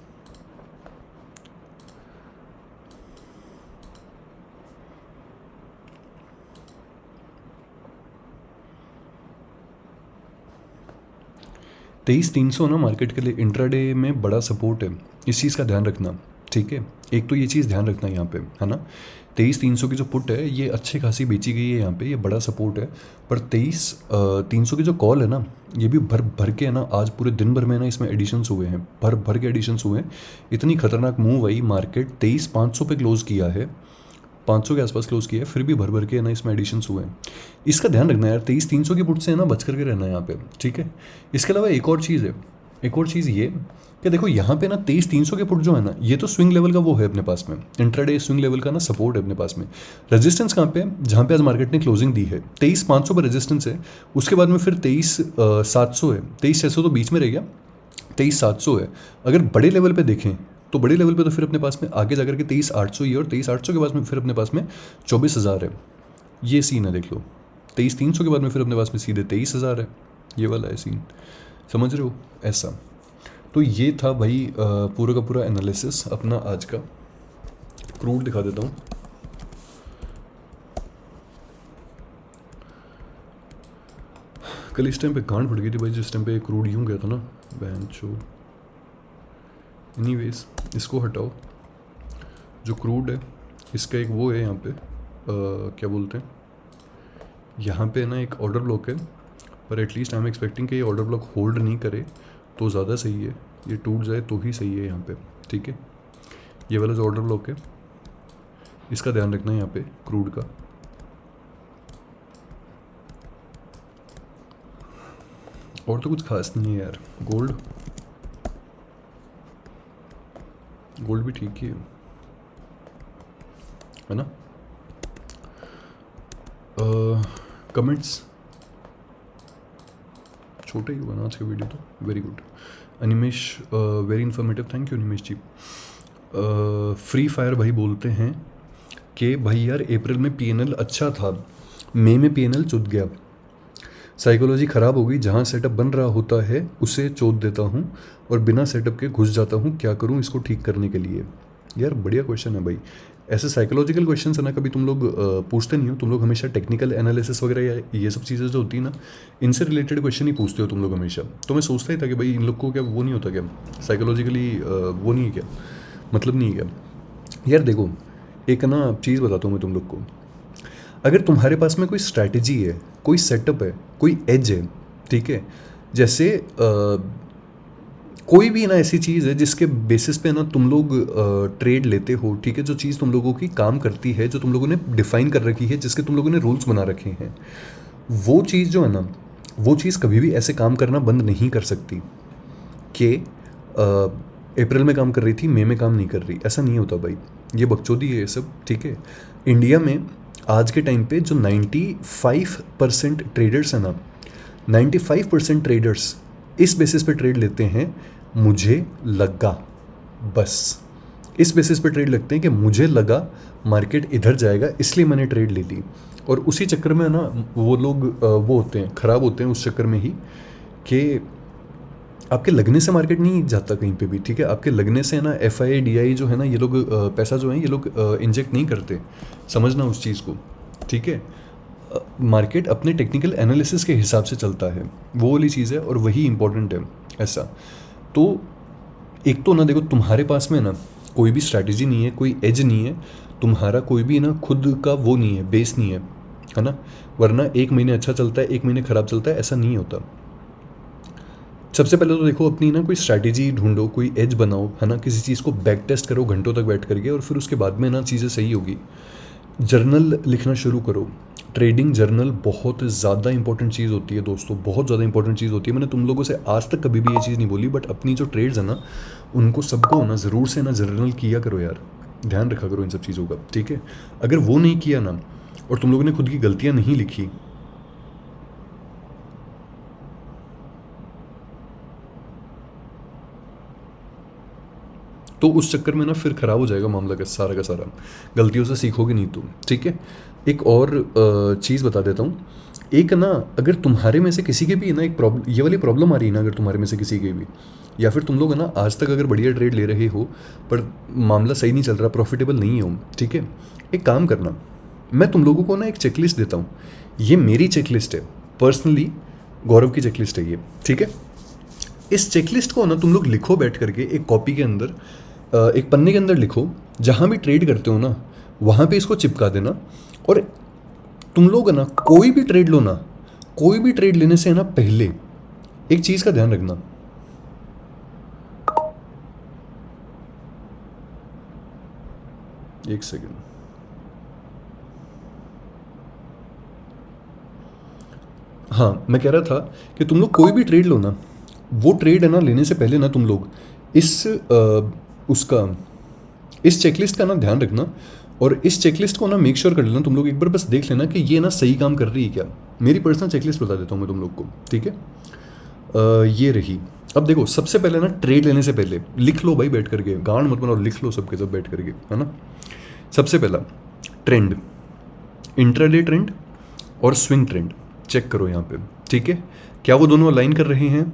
$23,300 ना मार्केट के लिए इंट्राडे में बड़ा सपोर्ट है, इस चीज़ का ध्यान रखना, ठीक है। एक तो ये चीज़ ध्यान रखना यहाँ पे, है ना। 23,300 की जो पुट है ये अच्छी खासी बेची गई है यहाँ पे, ये बड़ा सपोर्ट है। पर 23,300 की जो कॉल है ना, ये भी भर भर के है ना, आज पूरे दिन भर में ना इसमें एडिशंस हुए हैं, भर भर के एडिशंस हुए हैं। इतनी खतरनाक मूव आई, मार्केट 23,500 पे क्लोज किया है, 500 के आसपास क्लोज किया है, फिर भी भर भर के है ना इसमें एडिशंस हुए हैं। इसका ध्यान रखना यार, 23,300 की पुट से है ना बच करके रहना है यहाँ पे, ठीक है। इसके अलावा एक और चीज़ है, एक और चीज़ ये कि देखो यहाँ पे ना 23,300 के पुट जो है ना, ये तो स्विंग लेवल का वो है अपने पास में, इंट्राडे स्विंग लेवल का ना सपोर्ट है अपने पास में। रेजिस्टेंस कहाँ पे है, जहाँ पे आज मार्केट ने क्लोजिंग दी है 23,500 पर रेजिस्टेंस है, उसके बाद में फिर 23,700 है, 23,600 तो बीच में रह गया, 23,700 है। अगर बड़े लेवल पे देखें तो बड़े लेवल पे तो फिर अपने पास में आगे जाकर के 23,800 ही है, और 23,800 के बाद में फिर अपने पास में 24,000 है। ये सीन है देख लो, 23,300 के बाद में फिर अपने पास में सीधे 23,000 है, ये वाला है सीन, समझ रहे हो ऐसा। तो ये था भाई पूरा का पूरा एनालिसिस अपना आज का। क्रूड दिखा देता हूँ, कल इस टाइम पे गांड फट गई थी भाई, जिस टाइम पे क्रूड यूँ गया था ना, बहन चो। एनीवेज इसको हटाओ, जो क्रूड है इसका एक वो है यहाँ पे क्या बोलते हैं, यहाँ पे ना एक ऑर्डर ब्लॉक है, पर एटलीस्ट आई एम एक्सपेक्टिंग कि ये ऑर्डर ब्लॉक होल्ड नहीं करे तो ज़्यादा सही है, ये टूट जाए तो ही सही है यहाँ पे, ठीक है। ये वाला जो ऑर्डर ब्लॉक है इसका ध्यान रखना है यहाँ पे क्रूड का। और तो कुछ खास नहीं है यार, गोल्ड भी ठीक ही है ना। कमेंट्स छोटे ही बना आज का वीडियो तो, very good Animesh, very informative, thank you Animesh ji. Free fire भाई बोलते हैं कि भाई यार अप्रैल में पीएनएल अच्छा था, मई में पीएनएल चुद गया, साइकोलॉजी ख़राब हो गई, जहाँ सेटअप बन रहा होता है उसे चोद देता हूँ और बिना सेटअप के घुस जाता हूँ, क्या करूँ इसको ठीक करने के लिए। यार बढ़िया क्वेश्चन है भाई, ऐसे साइकोलॉजिकल क्वेश्चन है ना कभी तुम लोग पूछते नहीं हो, तुम लोग हमेशा टेक्निकल एनालिसिस वगैरह या ये सब चीज़ें जो होती है ना, इनसे रिलेटेड क्वेश्चन ही पूछते हो तुम लोग हमेशा। तो मैं सोचता ही था कि भाई इन लोग को क्या वो नहीं होता क्या, साइकोलॉजिकली वो नहीं है क्या, मतलब नहीं है क्या। यार देखो एक ना चीज़ बताता हूँ मैं तुम लोग को, अगर तुम्हारे पास में कोई स्ट्रैटेजी है, कोई सेटअप है, कोई एज है, ठीक है, जैसे कोई भी ना ऐसी चीज़ है जिसके बेसिस पे ना तुम लोग ट्रेड लेते हो, ठीक है, जो चीज़ तुम लोगों की काम करती है, जो तुम लोगों ने डिफाइन कर रखी है, जिसके तुम लोगों ने रूल्स बना रखे हैं, वो चीज़ जो है ना, वो चीज़ कभी भी ऐसे काम करना बंद नहीं कर सकती कि अप्रैल में काम कर रही थी मई में काम नहीं कर रही, ऐसा नहीं होता भाई, ये बकचोदी है ये सब, ठीक है। इंडिया में आज के टाइम पे जो 95% ट्रेडर्स हैं ना, 95% ट्रेडर्स इस बेसिस पे ट्रेड लेते हैं, मुझे लगा, बस इस बेसिस पे ट्रेड लगते हैं कि मुझे लगा मार्केट इधर जाएगा इसलिए मैंने ट्रेड ले ली, और उसी चक्कर में ना वो लोग वो होते हैं, ख़राब होते हैं उस चक्कर में ही कि आपके लगने से मार्केट नहीं जाता कहीं पे भी, ठीक है। आपके लगने से ना FII DI जो है ना, ये लोग पैसा जो है ये लोग इंजेक्ट नहीं करते, समझना उस चीज़ को, ठीक है। मार्केट अपने टेक्निकल एनालिसिस के हिसाब से चलता है, वो वाली चीज़ है, और वही इंपॉर्टेंट है ऐसा। तो एक तो ना देखो, तुम्हारे पास में ना कोई भी स्ट्रैटेजी नहीं है, कोई एज नहीं है, तुम्हारा कोई भी ना खुद का वो नहीं है, बेस नहीं है ना। वरना एक महीने अच्छा चलता है, एक महीने ख़राब चलता है, ऐसा नहीं होता। सबसे पहले तो देखो अपनी ना कोई स्ट्रैटेजी ढूंढो, कोई एज बनाओ, है ना। किसी चीज़ को बैक टेस्ट करो घंटों तक बैठ करके, और फिर उसके बाद में ना चीज़ें सही होगी। जर्नल लिखना शुरू करो। ट्रेडिंग जर्नल बहुत ज़्यादा इंपॉर्टेंट चीज़ होती है दोस्तों, बहुत ज़्यादा इंपॉर्टेंट चीज़ होती है। मैंने तुम लोगों से आज तक कभी भी ये चीज़ नहीं बोली, बट अपनी जो ट्रेड्स है ना, उनको सबको ना ज़रूर से ना जर्नल किया करो यार, ध्यान रखा करो इन सब चीज़ों का, ठीक है। अगर वो नहीं किया ना, और तुम लोगों ने खुद की गलतियाँ नहीं लिखी, तो उस चक्कर में ना फिर ख़राब हो जाएगा मामला का सारा। गलतियों से सीखोगे नहीं तुम, ठीक है। एक और चीज़ बता देता हूँ। एक ना, अगर तुम्हारे में से किसी के भी ना एक प्रॉब्लम, ये वाली प्रॉब्लम आ रही है ना, अगर तुम्हारे में से किसी के भी, या फिर तुम लोग है ना आज तक अगर बढ़िया ट्रेड ले रहे हो पर मामला सही नहीं चल रहा, प्रॉफिटेबल नहीं हो, ठीक है, एक काम करना, मैं तुम लोगों को ना एक चेकलिस्ट देता हूँ। ये मेरी चेकलिस्ट है, पर्सनली गौरव की चेकलिस्ट है ये, ठीक है। इस चेकलिस्ट को ना तुम लोग लिखो बैठ करके एक कॉपी के अंदर, एक पन्ने के अंदर लिखो, जहाँ भी ट्रेड करते हो ना वहाँ पे इसको चिपका देना। और तुम लोग है ना कोई भी ट्रेड लो ना, कोई भी ट्रेड लेने से है ना पहले एक चीज़ का ध्यान रखना, एक सेकेंड, हाँ मैं कह रहा था कि तुम लोग कोई भी ट्रेड लो ना, वो ट्रेड है ना लेने से पहले ना तुम लोग इस चेकलिस्ट का ना ध्यान रखना, और इस चेकलिस्ट को ना मेक श्योर कर लेना तुम लोग, एक बार बस देख लेना कि ये ना सही काम कर रही है क्या। मेरी पर्सनल चेकलिस्ट बता देता हूँ मैं तुम लोग को, ठीक है। ये रही। अब देखो, सबसे पहले ना ट्रेड लेने से पहले लिख लो भाई बैठ करके, गांड मत बनाओ, लिख लो सबके सब बैठ करके, है ना। सबसे पहला ट्रेंड, इंट्राडे ट्रेंड और स्विंग ट्रेंड चेक करो यहाँ पे, ठीक है। क्या वो दोनों अलाइन कर रहे हैं,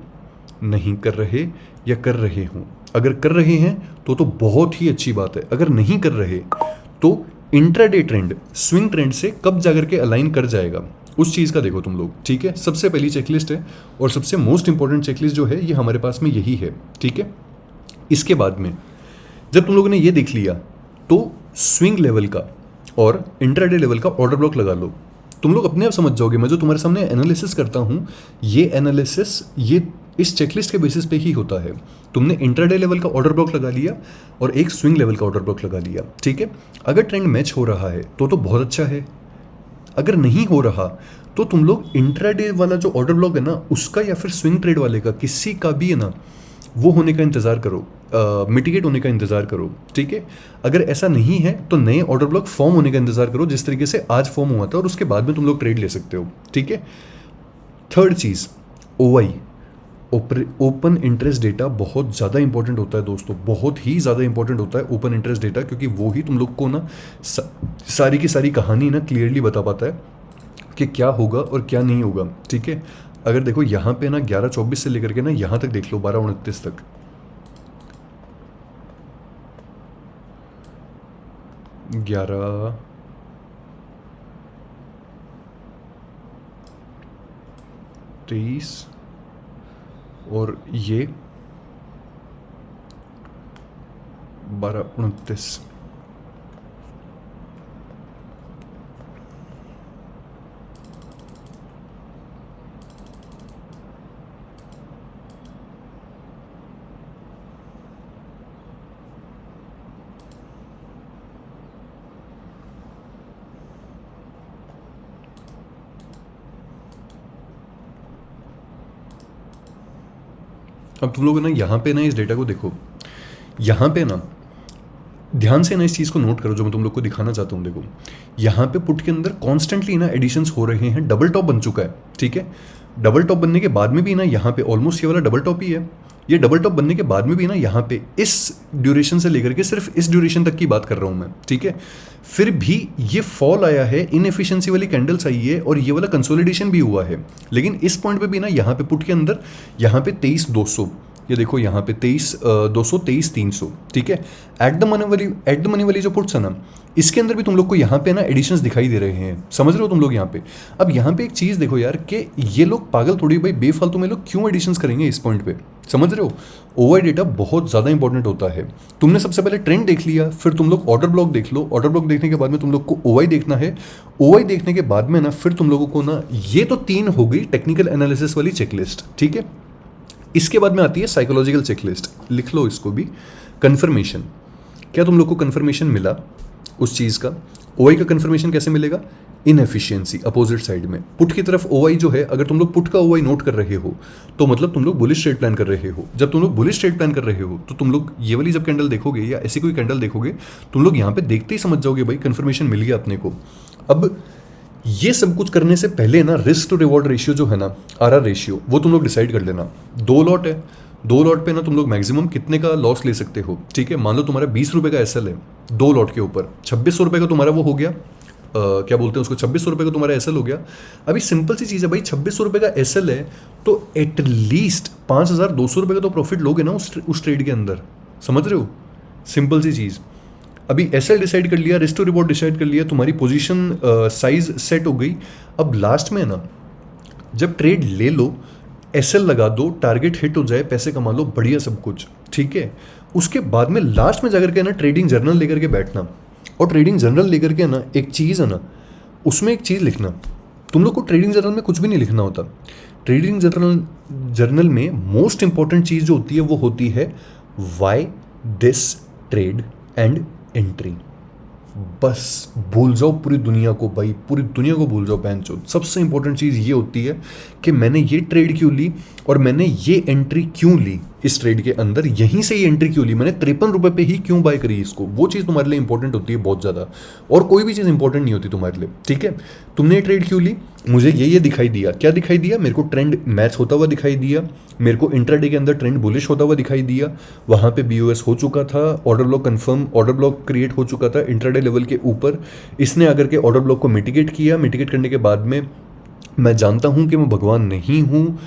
नहीं कर रहे, या कर रहे हों। अगर कर रहे हैं तो बहुत ही अच्छी बात है, अगर नहीं कर रहे तो इंट्राडे ट्रेंड स्विंग ट्रेंड से कब जाकर के अलाइन कर जाएगा, उस चीज़ का देखो तुम लोग, ठीक है। सबसे पहली चेकलिस्ट है, और सबसे मोस्ट इंपॉर्टेंट चेकलिस्ट जो है ये हमारे पास में यही है, ठीक है। इसके बाद में जब तुम लोगों ने ये देख लिया तो स्विंग लेवल का और इंट्राडे लेवल का ऑर्डर ब्लॉक लगा लो। तुम लोग अपने आप समझ जाओगे, मैं जो तुम्हारे सामने एनालिसिस करता हूँ, ये एनालिसिस ये इस चेकलिस्ट के बेसिस पे ही होता है। तुमने इंट्राडे लेवल का ऑर्डर ब्लॉक लगा लिया और एक स्विंग लेवल का ऑर्डर ब्लॉक लगा लिया, ठीक है। अगर ट्रेंड मैच हो रहा है तो बहुत अच्छा है, अगर नहीं हो रहा तो तुम लोग इंट्राडे वाला जो ऑर्डर ब्लॉक है ना उसका, या फिर स्विंग ट्रेड वाले का, किसी का भी है ना वो होने का इंतज़ार करो, मिटिगेट होने का इंतज़ार करो, ठीक है। अगर ऐसा नहीं है तो नए ऑर्डर ब्लॉक फॉर्म होने का इंतज़ार करो, जिस तरीके से आज फॉर्म हुआ था, और उसके बाद में तुम लोग ट्रेड ले सकते हो, ठीक है। थर्ड चीज़, OI, ओपन इंटरेस्ट डेटा बहुत ज़्यादा इंपॉर्टेंट होता है दोस्तों, बहुत ही ज़्यादा इंपॉर्टेंट होता है ओपन इंटरेस्ट डेटा, क्योंकि वो ही तुम लोग को ना सारी की सारी कहानी ना क्लियरली बता पाता है कि क्या होगा और क्या नहीं होगा, ठीक है। अगर देखो यहाँ पे ना 11-24 से लेकर के ना यहाँ तक देख लो 12-29 तक, 11, 23 और ये 12-29, अब तुम लोग ना यहाँ पे ना इस डेटा को देखो, यहाँ पे ना ध्यान से ना इस चीज़ को नोट करो जो मैं तुम लोग को दिखाना चाहता हूँ। देखो यहाँ पे पुट के अंदर कॉन्स्टेंटली ना एडिशंस हो रहे हैं, डबल टॉप बन चुका है, ठीक है। डबल टॉप बनने के बाद में भी ना यहाँ पे ऑलमोस्ट ये वाला डबल टॉप ही है, ये डबल टॉप बनने के बाद में भी ना यहाँ पे इस ड्यूरेशन से लेकर के सिर्फ इस ड्यूरेशन तक की बात कर रहा हूँ मैं, ठीक है। फिर भी ये फॉल आया है, इनएफिशिएंसी वाली कैंडल्स आई है और ये वाला कंसोलिडेशन भी हुआ है, लेकिन इस पॉइंट पे भी ना यहाँ पे पुट के अंदर यहाँ पे 23,200, ये देखो यहाँ पे 23,200 23,300, ठीक है। एट द मनी वाली जो पुट्स है ना, इसके अंदर भी तुम लोग को यहाँ पे ना एडिशंस दिखाई दे रहे हैं, समझ रहे हो तुम लोग यहाँ पे। अब यहाँ पे एक चीज़ देखो यार कि ये लोग पागल थोड़ी भाई, बेफालतू में लोग क्यों एडिशंस करेंगे इस पॉइंट पे, समझ रहे हो। ओवाई डेटा बहुत ज़्यादा इंपॉर्टेंट होता है। तुमने सबसे पहले ट्रेंड देख लिया, फिर तुम लोग ऑर्डर ब्लॉक देख लो, ऑर्डर ब्लॉक देखने के बाद में तुम लोग को ओवाई देखना है, ओवाई देखने के बाद में ना फिर तुम लोगों को ना, ये तो 3 हो गई टेक्निकल एनालिसिस वाली चेकलिस्ट, ठीक है। इसके बाद में आती है साइकोलॉजिकल चेकलिस्ट, लिख लो इसको भी, कन्फर्मेशन। क्या तुम लोग को कन्फर्मेशन मिला उस चीज़ का? ओआई का कन्फर्मेशन कैसे मिलेगा? इनएफिशिएंसी अपोजिट साइड में पुट की तरफ ओआई जो है, अगर तुम लोग पुट का ओआई नोट कर रहे हो तो मतलब तुम लोग बुलिश ट्रेड प्लान कर रहे हो। जब तुम लोग बुलिश ट्रेड प्लान कर रहे हो तो तुम लोग ये वाली जब कैंडल देखोगे या ऐसी कोई कैंडल देखोगे, तुम लोग यहाँ पे देखते ही समझ जाओगे भाई कन्फर्मेशन मिल गया अपने को। अब ये सब कुछ करने से पहले ना रिस्क टू रिवॉर्ड रेशियो जो है ना, आरआर रेशियो, वो तुम लोग डिसाइड कर लेना। 2 लॉट है, 2 लॉट पे ना तुम लोग मैक्सिमम कितने का लॉस ले सकते हो, ठीक है। मान लो तुम्हारा 20 रुपये का एसएल है 2 लॉट के ऊपर, 2600 रुपये का तुम्हारा वो हो गया, क्या बोलते हैं उसको, 2600 रुपये का तुम्हारा एसएल हो गया। अभी सिंपल सी चीज़ है भाई, 2600 रुपये का एसएल है तो एटलीस्ट 5,200 रुपये का तो प्रॉफिट लोगे ना उस ट्रेड के अंदर, समझ रहे हो, सिंपल सी चीज़। अभी एसएल डिसाइड कर लिया, रिस्क टू रिवॉर्ड डिसाइड कर लिया, तुम्हारी पोजीशन साइज सेट हो गई। अब लास्ट में ना जब ट्रेड ले लो, एसएल लगा दो, टारगेट हिट हो जाए, पैसे कमा लो, बढ़िया सब कुछ, ठीक है। उसके बाद में लास्ट में जाकर के ना ट्रेडिंग जर्नल लेकर के बैठना, और ट्रेडिंग जर्नल लेकर के ना एक चीज़ है ना, उसमें एक चीज़ लिखना। तुम लोग को ट्रेडिंग जर्नल में कुछ भी नहीं लिखना होता। ट्रेडिंग जर्नल में मोस्ट इंपॉर्टेंट चीज़ जो होती है वो होती है why this trade and entry. बस भूल जाओ पूरी दुनिया को भाई, पूरी दुनिया को भूल जाओ बेंचो। सबसे इंपॉर्टेंट चीज़ ये होती है कि मैंने ये ट्रेड क्यों ली और मैंने ये एंट्री क्यों ली इस ट्रेड के अंदर, यहीं से ये एंट्री क्यों ली, मैंने 53 रुपये पे ही क्यों बाय करी इसको। वो चीज़ तुम्हारे लिए इंपॉर्टेंट होती है बहुत ज़्यादा, और कोई भी चीज़ इंपॉर्टेंट नहीं होती तुम्हारे लिए, ठीक है। तुमने ये ट्रेड क्यों ली, मुझे ये दिखाई दिया, क्या दिखाई दिया, मेरे को ट्रेंड मैच होता हुआ दिखाई दिया, मेरे को इंट्राडे के अंदर ट्रेंड बुलिश होता हुआ दिखाई दिया, वहाँ पे बीओएस हो चुका था, order block confirm, order block create हो चुका था इंट्राडे लेवल के ऊपर। इसने आकर के ऑर्डर ब्लॉक को मिटिगेट किया, मिटिगेट करने के बाद में मैं जानता हूँ कि मैं भगवान नहीं हूँ,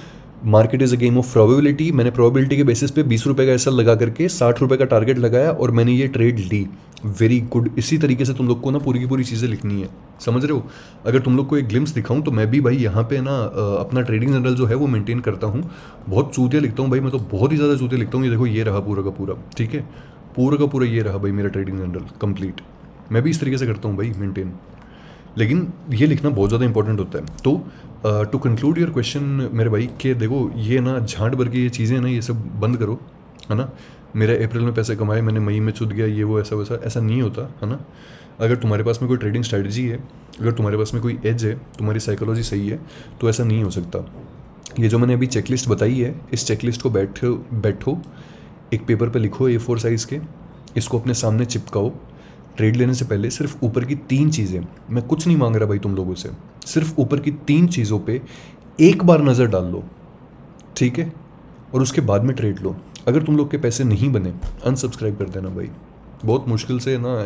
market is a game of probability. मैंने प्रोबेबिलिटी के बेसिस पे 20 रुपये का एसएल लगा करके 60 रुपये का टारगेट लगाया और मैंने ये ट्रेड ली। Very good. इसी तरीके से तुम लोग को ना पूरी की पूरी चीज़ें लिखनी है, समझ रहे हो। अगर तुम लोग को एक ग्लिम्स दिखाऊं तो मैं भी भाई यहाँ पे ना अपना ट्रेडिंग जर्नल जो है वो मेंटेन करता हूँ। बहुत चूतिया लिखता हूँ भाई, मैं तो बहुत ही ज़्यादा चूतिया लिखता हूँ। ये देखो, ये रहा पूरा का पूरा, ठीक है, पूरा का पूरा ये रहा भाई मेरा ट्रेडिंग जर्नल कंप्लीट। मैं भी इस तरीके से करता हूँ भाई मेंटेन, लेकिन ये लिखना बहुत ज़्यादा इंपॉर्टेंट होता है। तो टू कंक्लूड योर क्वेश्चन मेरे भाई, कि देखो ये ना झांट भर के ये चीज़ें ना, ये सब बंद करो, है ना। मेरे अप्रैल में पैसे कमाए, मैंने मई में चुद गया, ये वो ऐसा वैसा ऐसा नहीं होता, है ना। अगर तुम्हारे पास में कोई ट्रेडिंग स्ट्रैटेजी है, अगर तुम्हारे पास में कोई एज है, तुम्हारी साइकोलॉजी सही है, तो ऐसा नहीं हो सकता। ये जो मैंने अभी चेकलिस्ट बताई है, इस चेकलिस्ट को बैठो एक पेपर पे लिखो A4 साइज़ के, इसको अपने सामने चिपकाओ। ट्रेड लेने से पहले सिर्फ ऊपर की 3 चीज़ें, मैं कुछ नहीं मांग रहा भाई तुम लोगों से, सिर्फ ऊपर की 3 चीज़ों पे एक बार नज़र डाल लो, ठीक है, और उसके बाद में ट्रेड लो। अगर तुम लोग के पैसे नहीं बने, अनसब्सक्राइब कर देना भाई। बहुत मुश्किल से ना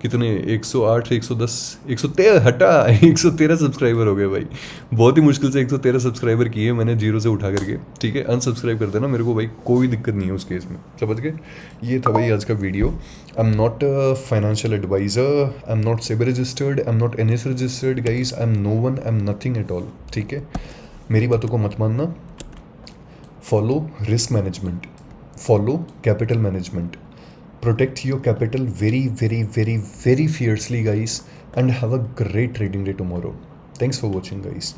108 110 113 हटा 113 सब्सक्राइबर हो गए भाई। बहुत ही मुश्किल से 113 सब्सक्राइबर किए मैंने जीरो से उठा करके, ठीक है। अनसब्सक्राइब कर देना मेरे को भाई, कोई दिक्कत नहीं है उस केस में, समझ गए। ये था भाई आज का video. I am not a financial advisor, I am not SEBI registered, I am not NSE registered guys, I am no one, I am nothing at all, ठीक है। मेरी बातों को मत मानना। Follow risk management, follow capital management, protect your capital very, very, very, very fiercely guys, and have a great trading day tomorrow. Thanks for watching guys.